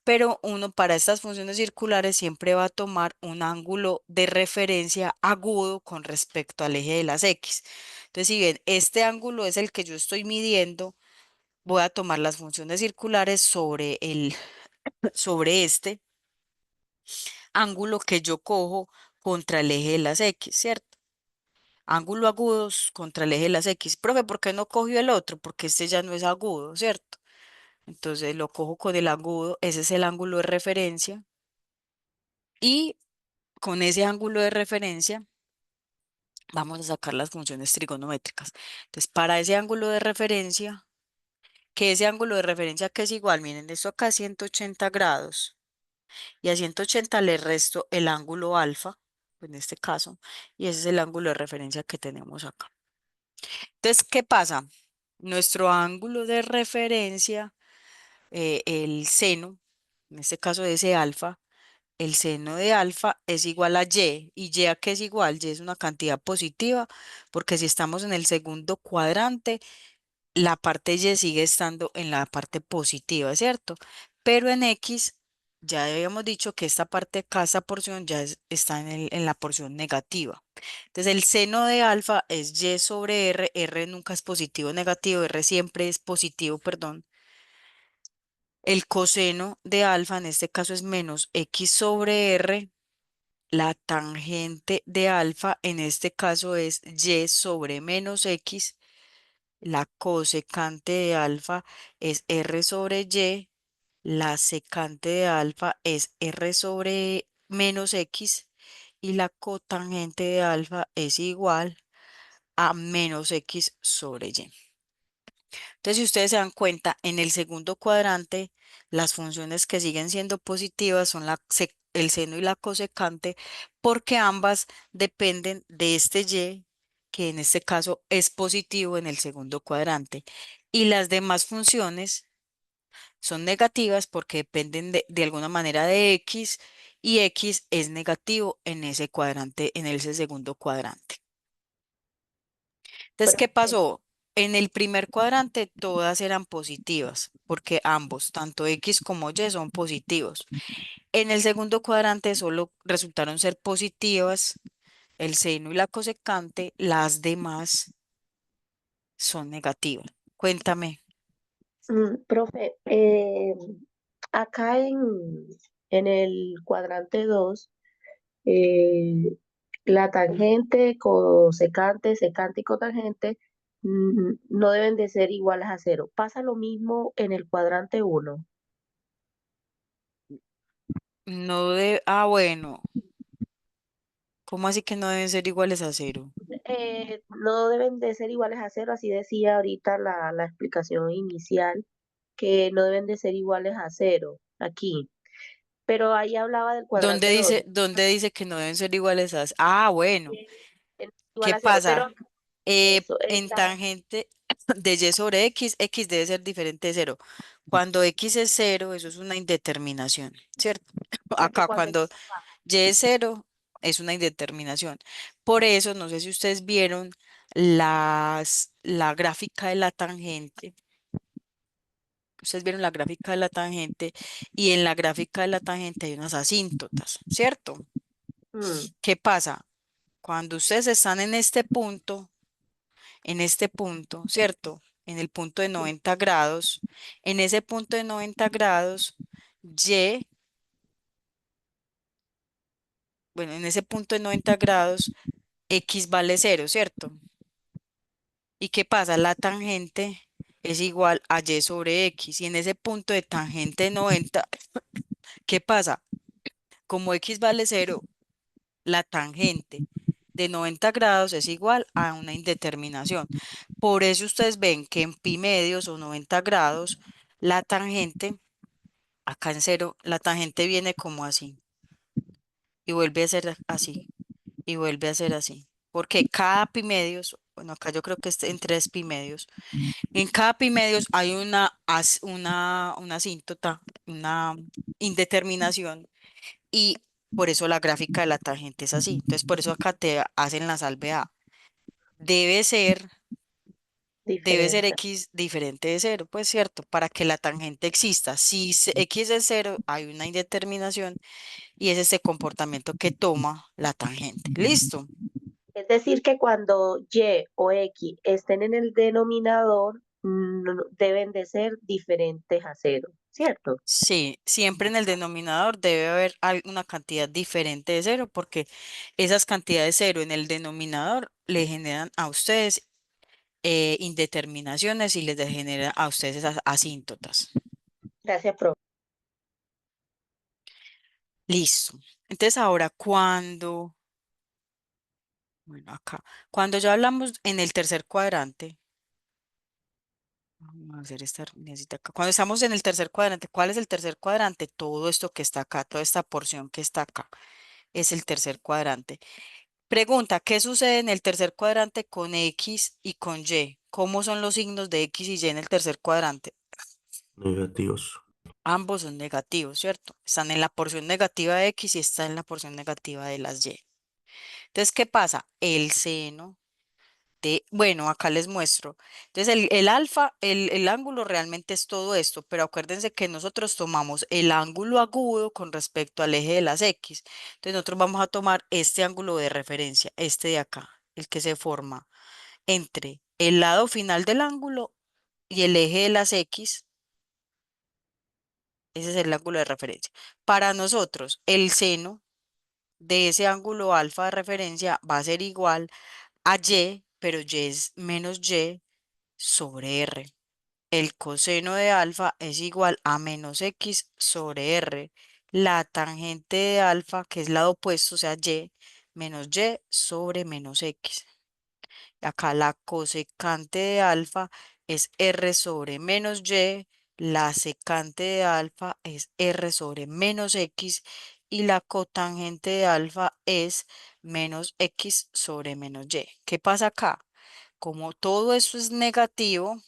Pero uno para estas funciones circulares siempre va a tomar un ángulo de referencia agudo con respecto al eje de las X. Entonces, si bien este ángulo es el que yo estoy midiendo, voy a tomar las funciones circulares sobre este ángulo que yo cojo contra el eje de las X, ¿cierto? Ángulo agudos contra el eje de las X. Profe, ¿por qué no cogió el otro? Porque este ya no es agudo, ¿cierto? Entonces lo cojo con el agudo, ese es el ángulo de referencia. Y con ese ángulo de referencia vamos a sacar las funciones trigonométricas. Entonces, para ese ángulo de referencia, que ese ángulo de referencia que es igual, miren, esto acá es 180 grados. Y a 180 le resto el ángulo alfa, en este caso, y ese es el ángulo de referencia que tenemos acá. Entonces, ¿qué pasa? Nuestro ángulo de referencia, el seno, en este caso de ese alfa, el seno de alfa es igual a y y a qué es igual, y es una cantidad positiva, porque si estamos en el segundo cuadrante, la parte y sigue estando en la parte positiva, ¿cierto? Pero en X ya habíamos dicho que esta parte acá, esta porción ya está en la porción negativa. Entonces el seno de alfa es y sobre r, r nunca es positivo o negativo, r siempre es positivo, perdón. El coseno de alfa en este caso es menos x sobre r. La tangente de alfa en este caso es y sobre menos x. La cosecante de alfa es R sobre Y, la secante de alfa es R sobre menos X y la cotangente de alfa es igual a menos X sobre Y. Entonces, si ustedes se dan cuenta, en el segundo cuadrante, las funciones que siguen siendo positivas son el seno y la cosecante, porque ambas dependen de este y, que en este caso es positivo en el segundo cuadrante. Y las demás funciones son negativas porque dependen de alguna manera de x, y x es negativo en ese cuadrante, en ese segundo cuadrante. Entonces, ¿qué Perfecto. pasó? En el primer cuadrante todas eran positivas, porque ambos, tanto X como Y, son positivos. En el segundo cuadrante solo resultaron ser positivas el seno y la cosecante, las demás son negativas. Cuéntame. Profe, acá en el cuadrante 2, eh, la tangente, cosecante, secante y cotangente no deben de ser iguales a cero. Pasa lo mismo en el cuadrante 1. No de, bueno, ¿cómo así que no deben ser iguales a cero? No deben de ser iguales a cero, así decía ahorita la explicación inicial, que no deben de ser iguales a cero aquí. Pero ahí hablaba del ¿Dónde cuadrante 2. dice, dónde dice que no deben ser iguales a? Bueno, Igual ¿qué a cero, pero pasa? eso En está. tangente de y sobre x, x debe ser diferente de cero. Cuando x es cero, eso es una indeterminación, ¿cierto? O sea que Acá cuando cuando y es cero, es una indeterminación. Por eso, no sé si ustedes vieron la gráfica de la tangente. Ustedes vieron la gráfica de la tangente y en la gráfica de la tangente hay unas asíntotas, ¿cierto? mm, ¿Qué pasa? Cuando ustedes están en este punto, ¿cierto? En el punto de 90 grados, en ese punto de 90 grados, Y, bueno, en ese punto de 90 grados, X vale cero, ¿cierto? ¿Y qué pasa? La tangente es igual a Y sobre X. Y en ese punto de tangente de 90, ¿qué pasa? Como X vale cero, la tangente de 90 grados es igual a una indeterminación. Por eso ustedes ven que en pi medios o 90 grados, la tangente, acá en cero, la tangente viene como así y vuelve a ser así y vuelve a ser así. porque cada pi medios, bueno, acá yo creo que es en 3 pi medios, en cada pi medios hay una asíntota, una indeterminación, y por eso la gráfica de la tangente es así. Entonces, por eso acá te hacen la salve A. Debe ser debe ser Diferente. x diferente de cero, pues cierto, para que la tangente exista. Si x es cero, hay una indeterminación y es ese comportamiento que toma la tangente. ¿Listo? Es decir, que cuando Y o X estén en el denominador, deben de ser diferentes a cero, ¿cierto? Sí, siempre en el denominador debe haber una cantidad diferente de cero porque esas cantidades cero en el denominador le generan a ustedes indeterminaciones y les generan a ustedes esas asíntotas. Gracias, profe. Listo. Entonces ahora bueno, acá, cuando ya hablamos en el tercer cuadrante, vamos a hacer esta necesita acá. Cuando estamos en el tercer cuadrante, ¿cuál es el tercer cuadrante? Todo esto que está acá, toda esta porción que está acá, es el tercer cuadrante. Pregunta, ¿qué sucede en el tercer cuadrante con X y con Y? ¿Cómo son los signos de X y Y en el tercer cuadrante? Negativos. Ambos son negativos, ¿cierto? Están en la porción negativa de X y están en la porción negativa de las Y. Entonces, ¿qué pasa? El seno bueno, acá les muestro. Entonces, el alfa, el ángulo realmente es todo esto, pero acuérdense que nosotros tomamos el ángulo agudo con respecto al eje de las X. Entonces, nosotros vamos a tomar este ángulo de referencia, este de acá, el que se forma entre el lado final del ángulo y el eje de las X. Ese es el ángulo de referencia. Para nosotros, el seno de ese ángulo alfa de referencia va a ser igual a Y, pero Y es menos Y sobre R. El coseno de alfa es igual a menos X sobre R. La tangente de alfa, que es lado opuesto, o sea, Y, menos Y sobre menos X. Acá la cosecante de alfa es R sobre menos Y. La secante de alfa es R sobre menos X. Y la cotangente de alfa es menos X sobre menos Y. ¿Qué pasa acá? Como todo esto es negativo,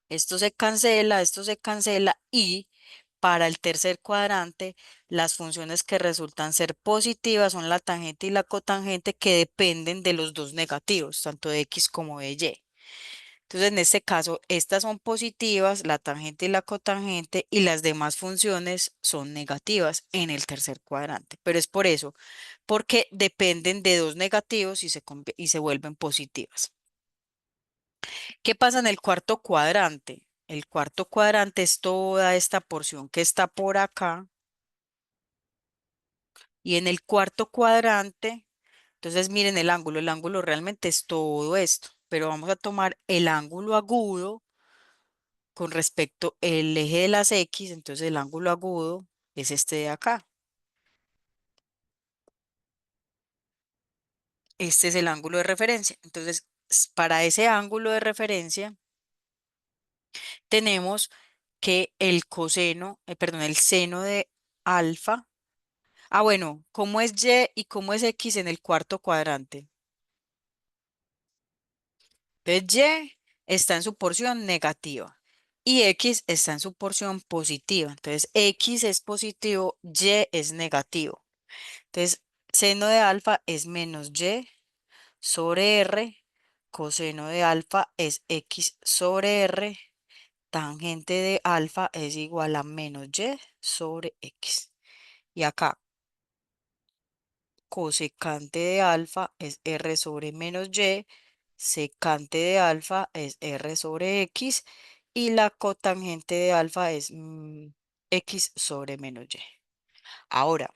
esto se cancela y para el tercer cuadrante las funciones que resultan ser positivas son la tangente y la cotangente que dependen de los dos negativos, tanto de x como de y. Entonces, en este caso, estas son positivas, la tangente y la cotangente, y las demás funciones son negativas en el tercer cuadrante. Pero es por eso, porque dependen de dos negativos y se vuelven positivas. ¿Qué pasa en el cuarto cuadrante? El cuarto cuadrante es toda esta porción que está por acá. Y en el cuarto cuadrante, entonces miren el ángulo realmente es todo esto, pero vamos a tomar el ángulo agudo con respecto al eje de las X, entonces el ángulo agudo es este de acá. Este es el ángulo de referencia. Entonces, para ese ángulo de referencia, tenemos que el coseno, perdón, el seno de alfa. Ah, bueno, ¿cómo es Y y cómo es X en el cuarto cuadrante? Entonces, Y está en su porción negativa y X está en su porción positiva. Entonces, X es positivo, Y es negativo. Entonces, seno de alfa es menos Y sobre R, coseno de alfa es X sobre R, tangente de alfa es igual a menos Y sobre X. Y acá, cosecante de alfa es R sobre menos Y, secante de alfa es R sobre X y la cotangente de alfa es X sobre menos Y. Ahora,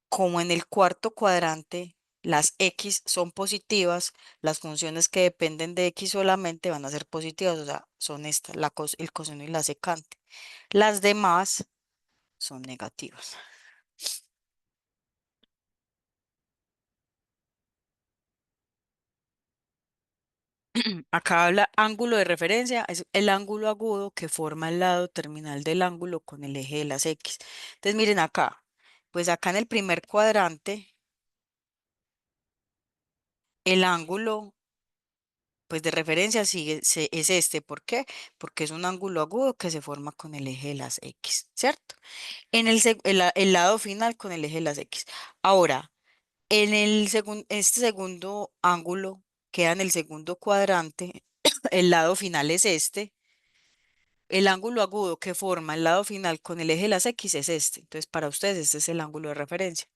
como en el cuarto cuadrante las X son positivas, las funciones que dependen de X solamente van a ser positivas, o sea, son estas, el coseno y la secante. Las demás son negativas. Acá habla ángulo de referencia, es el ángulo agudo que forma el lado terminal del ángulo con el eje de las X. Entonces miren acá, pues acá en el primer cuadrante El ángulo, pues de referencia es este. ¿Por qué? Porque es un ángulo agudo que se forma con el eje de las X, ¿cierto? En el lado final con el eje de las X. Ahora, este segundo ángulo queda en el segundo cuadrante, el lado final es este. El ángulo agudo que forma el lado final con el eje de las X es este. Entonces, para ustedes, este es el ángulo de referencia.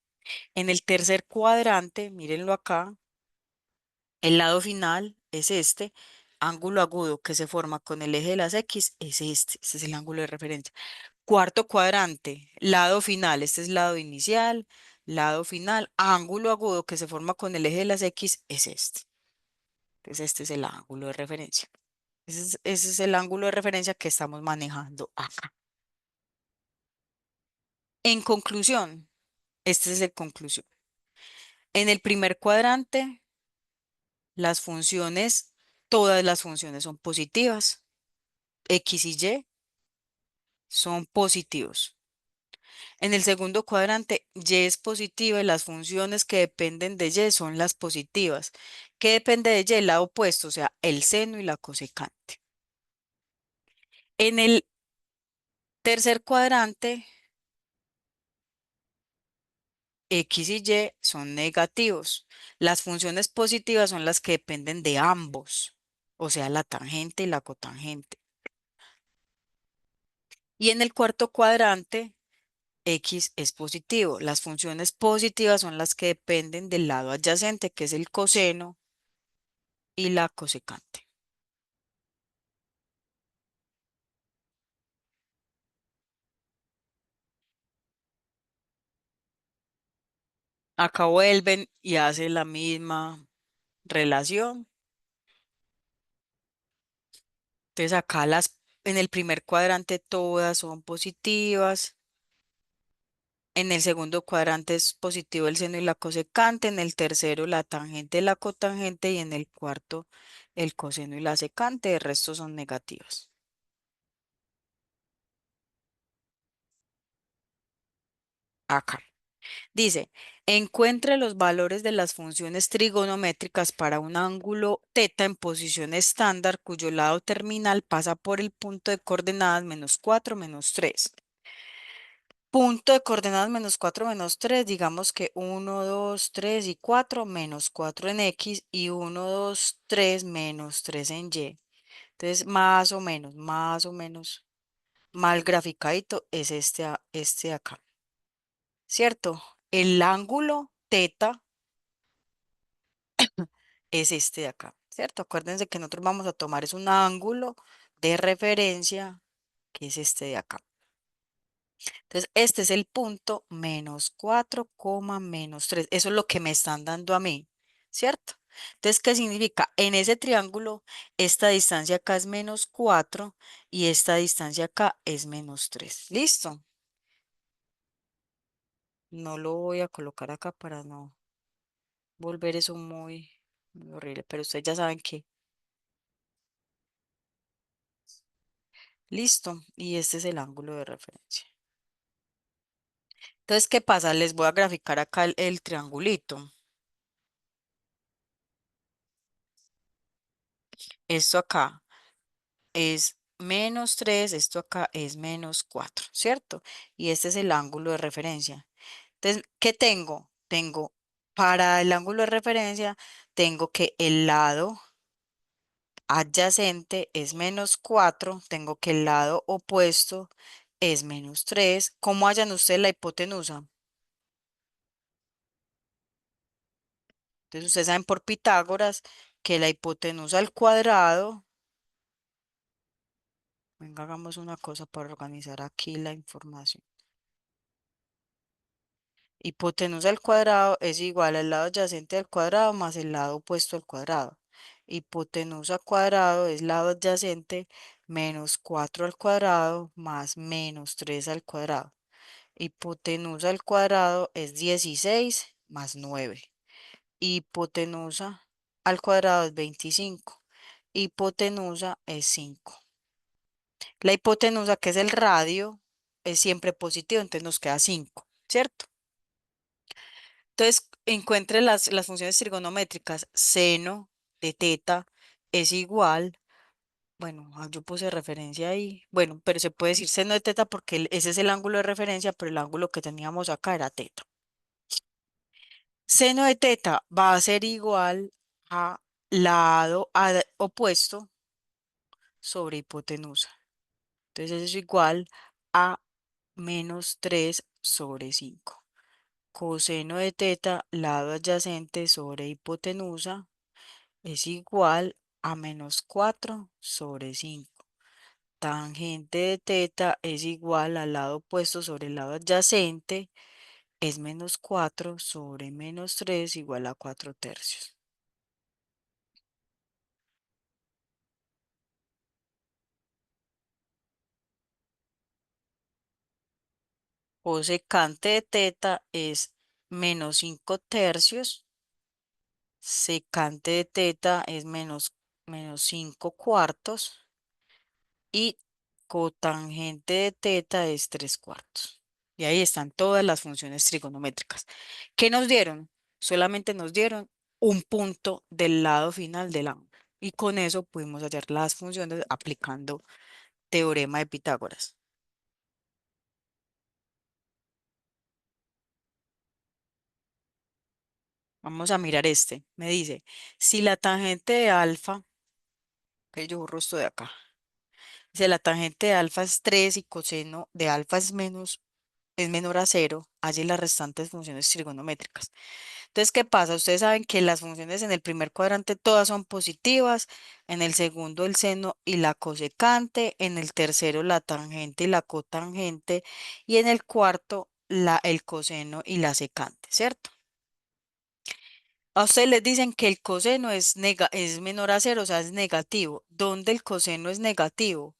En el tercer cuadrante, mírenlo acá, el lado final es este. Ángulo agudo que se forma con el eje de las X es este. Este es el ángulo de referencia. Cuarto cuadrante, lado final, este es lado inicial, lado final, ángulo agudo que se forma con el eje de las X es este. Entonces, este es el ángulo de referencia. Ese es el ángulo de referencia que estamos manejando acá. En conclusión, este es el conclusión. En el primer cuadrante, las funciones, todas las funciones son positivas. X y Y son positivos. En el segundo cuadrante, Y es positiva y las funciones que dependen de Y son las positivas. ¿Qué depende de Y? El lado opuesto, o sea, el seno y la cosecante. En el tercer cuadrante, X y Y son negativos. Las funciones positivas son las que dependen de ambos, o sea, la tangente y la cotangente. Y en el cuarto cuadrante, X es positivo. Las funciones positivas son las que dependen del lado adyacente, que es el coseno y la cosecante. Acá vuelven y hacen la misma relación. Entonces acá en el primer cuadrante todas son positivas. En el segundo cuadrante es positivo el seno y la cosecante. En el tercero la tangente y la cotangente. Y en el cuarto el coseno y la secante. El resto son negativas. Acá. Dice, encuentre los valores de las funciones trigonométricas para un ángulo teta en posición estándar cuyo lado terminal pasa por el punto de coordenadas -4, -3. Punto de coordenadas -4, -3, digamos que 1, 2, 3 y 4, -4 en X y 1, 2, 3, -3 en Y. Entonces, más o menos, mal graficadito es este de acá, ¿cierto? El ángulo teta es este de acá, ¿cierto? Acuérdense que nosotros vamos a tomar es un ángulo de referencia, que es este de acá. Entonces, este es el punto -4, -3. Eso es lo que me están dando a mí, ¿cierto? Entonces, ¿qué significa? En ese triángulo, esta distancia acá es -4 y esta distancia acá es -3. ¿Listo? No lo voy a colocar acá para no volver eso muy horrible, pero ustedes ya saben que listo, y este es el ángulo de referencia. Entonces, ¿qué pasa? Les voy a graficar acá el triangulito. Esto acá es -3, esto acá es -4, ¿cierto? Y este es el ángulo de referencia. Entonces, ¿qué tengo? Tengo, para el ángulo de referencia, tengo que el lado adyacente es -4, tengo que el lado opuesto es -3. ¿Cómo hallan ustedes la hipotenusa? Entonces, ustedes saben por Pitágoras que la hipotenusa al cuadrado, venga, hagamos una cosa para organizar aquí la información. Hipotenusa al cuadrado es igual al lado adyacente al cuadrado más el lado opuesto al cuadrado. Hipotenusa al cuadrado es lado adyacente -4 al cuadrado más -3 al cuadrado. Hipotenusa al cuadrado es 16 más 9. Hipotenusa al cuadrado es 25. Hipotenusa es 5. La hipotenusa, que es el radio, es siempre positivo, entonces nos queda 5, ¿cierto? Entonces, encuentre las funciones trigonométricas. Seno de teta es igual, bueno, yo puse referencia ahí, bueno, pero se puede decir seno de teta porque ese es el ángulo de referencia, pero el ángulo que teníamos acá era teta. Seno de teta va a ser igual a lado opuesto sobre hipotenusa. Entonces es igual a -3/5. Coseno de teta, lado adyacente sobre hipotenusa, es igual a -4/5. Tangente de teta es igual al lado opuesto sobre el lado adyacente, es -4/-3 igual a 4/3. Cosecante de teta es -5/3. Secante de teta es -5/4. Y cotangente de teta es 3/4. Y ahí están todas las funciones trigonométricas. ¿Qué nos dieron? Solamente nos dieron un punto del lado final del ángulo. Y con eso pudimos hallar las funciones aplicando teorema de Pitágoras. Vamos a mirar este. Me dice, si la tangente de alfa, que yo borro esto de acá, si la tangente de alfa es 3 y coseno de alfa es menor a 0, halle las restantes funciones trigonométricas. Entonces, ¿qué pasa? Ustedes saben que las funciones en el primer cuadrante todas son positivas, en el segundo el seno y la cosecante, en el tercero la tangente y la cotangente, y en el cuarto el coseno y la secante, ¿cierto? A ustedes les dicen que el coseno es menor a 0, o sea, es negativo. ¿Dónde el coseno es negativo?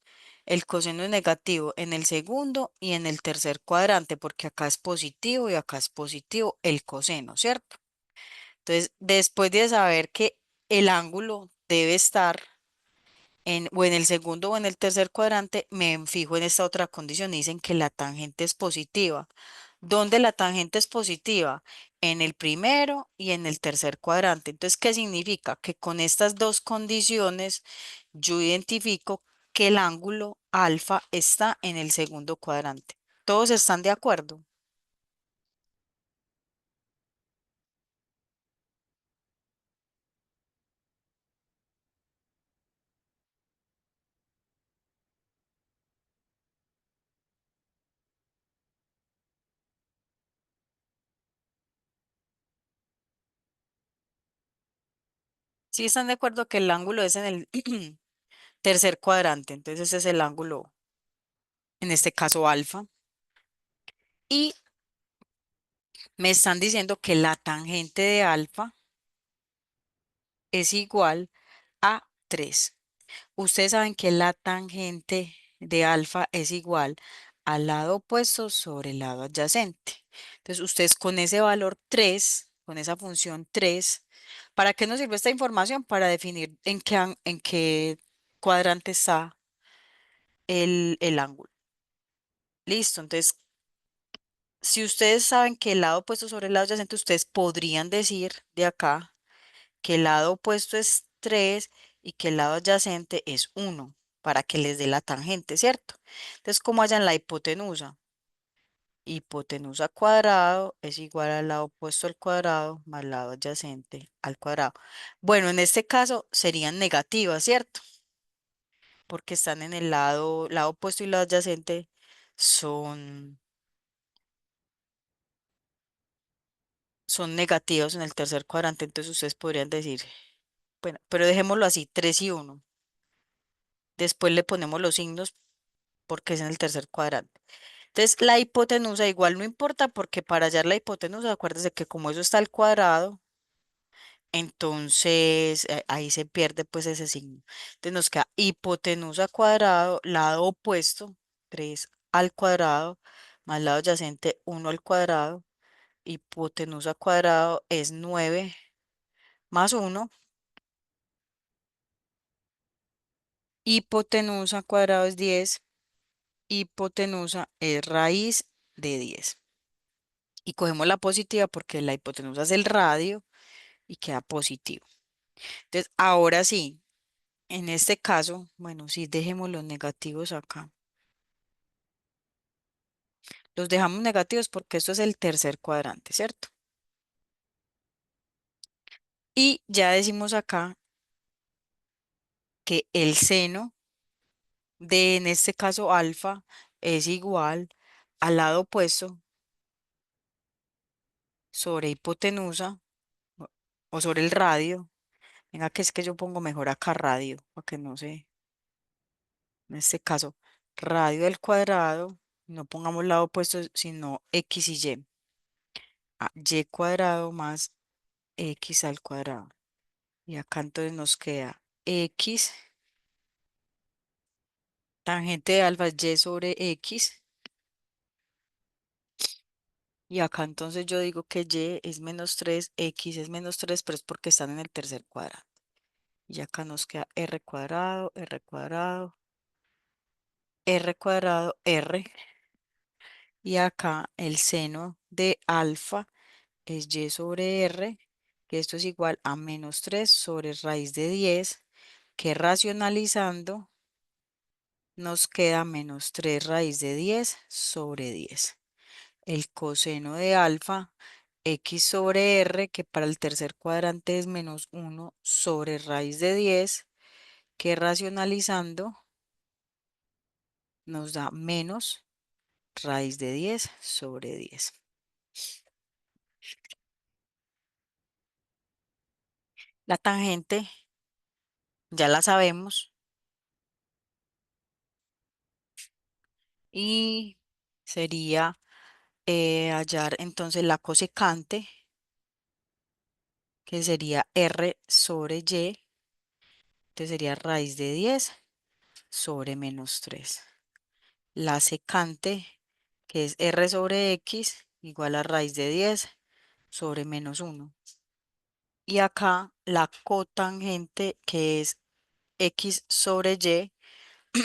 El coseno es negativo en el segundo y en el tercer cuadrante, porque acá es positivo y acá es positivo el coseno, ¿cierto? Entonces, después de saber que el ángulo debe estar o en el segundo o en el tercer cuadrante, me fijo en esta otra condición. Dicen que la tangente es positiva. ¿Dónde la tangente es positiva? En el primero y en el tercer cuadrante. Entonces, ¿qué significa? Que con estas dos condiciones yo identifico que el ángulo alfa está en el segundo cuadrante. ¿Todos están de acuerdo? Sí están de acuerdo que el ángulo es en el tercer cuadrante. Entonces, ese es el ángulo, en este caso alfa. Y me están diciendo que la tangente de alfa es igual a 3. Ustedes saben que la tangente de alfa es igual al lado opuesto sobre el lado adyacente. Entonces, ustedes con ese valor 3, con esa función 3, ¿para qué nos sirve esta información? Para definir en qué cuadrante está el ángulo. Listo, entonces, si ustedes saben que el lado opuesto sobre el lado adyacente, ustedes podrían decir de acá que el lado opuesto es 3 y que el lado adyacente es 1 para que les dé la tangente, ¿cierto? Entonces, ¿cómo hallan la hipotenusa? Hipotenusa cuadrado es igual al lado opuesto al cuadrado más lado adyacente al cuadrado. Bueno, en este caso serían negativas, ¿cierto? Porque están en el lado opuesto y lado adyacente son, son negativos en el tercer cuadrante. Entonces, ustedes podrían decir, bueno, pero dejémoslo así, 3 y 1. Después le ponemos los signos porque es en el tercer cuadrante. Entonces, la hipotenusa igual no importa porque para hallar la hipotenusa, acuérdense que como eso está al cuadrado, entonces ahí se pierde pues ese signo. Entonces nos queda hipotenusa cuadrado, lado opuesto, 3 al cuadrado, más lado adyacente 1 al cuadrado. Hipotenusa cuadrado es 9 más 1. Hipotenusa cuadrado es 10. Hipotenusa es raíz de 10. Y cogemos la positiva porque la hipotenusa es el radio y queda positivo. Entonces, ahora sí, en este caso, bueno, sí, dejemos los negativos acá. Los dejamos negativos porque esto es el tercer cuadrante, ¿cierto? Y ya decimos acá que el seno de, en este caso, alfa es igual al lado opuesto sobre hipotenusa o o sobre el radio. Venga, que es que yo pongo mejor acá radio, para que no sé, en este caso, radio al cuadrado, no pongamos lado opuesto, sino x y y. Y cuadrado más x al cuadrado. Y acá entonces nos queda x, tangente de alfa es y sobre x. Y acá entonces yo digo que y es menos 3, x es menos 3, pero es porque están en el tercer cuadrado. Y acá nos queda r cuadrado, r cuadrado, r cuadrado, r. Y acá el seno de alfa es y sobre r, que esto es igual a menos 3 sobre raíz de 10, que racionalizando nos queda menos 3 raíz de 10 sobre 10. El coseno de alfa, x sobre r, que para el tercer cuadrante es menos 1 sobre raíz de 10, que racionalizando nos da menos raíz de 10 sobre 10. La tangente ya la sabemos y sería hallar entonces la cosecante, que sería r sobre y, entonces sería raíz de 10 sobre menos 3. La secante, que es r sobre x, igual a raíz de 10 sobre menos 1. Y acá la cotangente, que es x sobre y,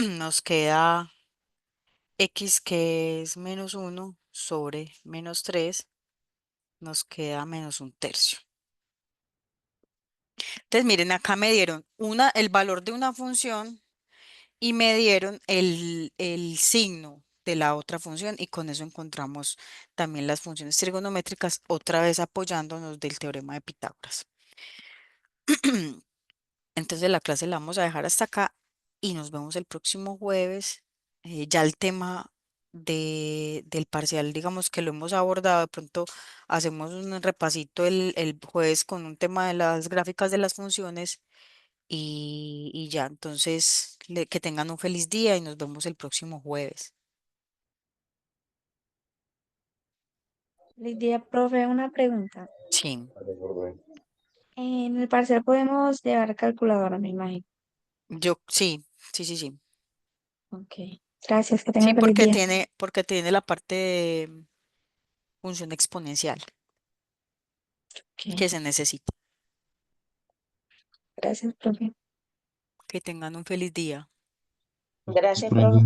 nos queda x, que es menos 1 sobre menos 3, nos queda menos un tercio. Entonces, miren, acá me dieron el valor de una función y me dieron el signo de la otra función, y con eso encontramos también las funciones trigonométricas, otra vez apoyándonos del teorema de Pitágoras. Entonces la clase la vamos a dejar hasta acá y nos vemos el próximo jueves. Ya el tema del parcial, digamos que lo hemos abordado, de pronto hacemos un repasito el jueves con un tema de las gráficas de las funciones y ya, entonces que tengan un feliz día y nos vemos el próximo jueves. Lidia, profe, una pregunta. Sí, En el parcial podemos llevar calculadora, me imagino. sí, sí, sí, sí. Ok. Gracias, que Sí, tenga feliz día. porque tiene la parte de función exponencial Ok. que se necesita. Gracias, profe. Que tengan un feliz día. Gracias, profe.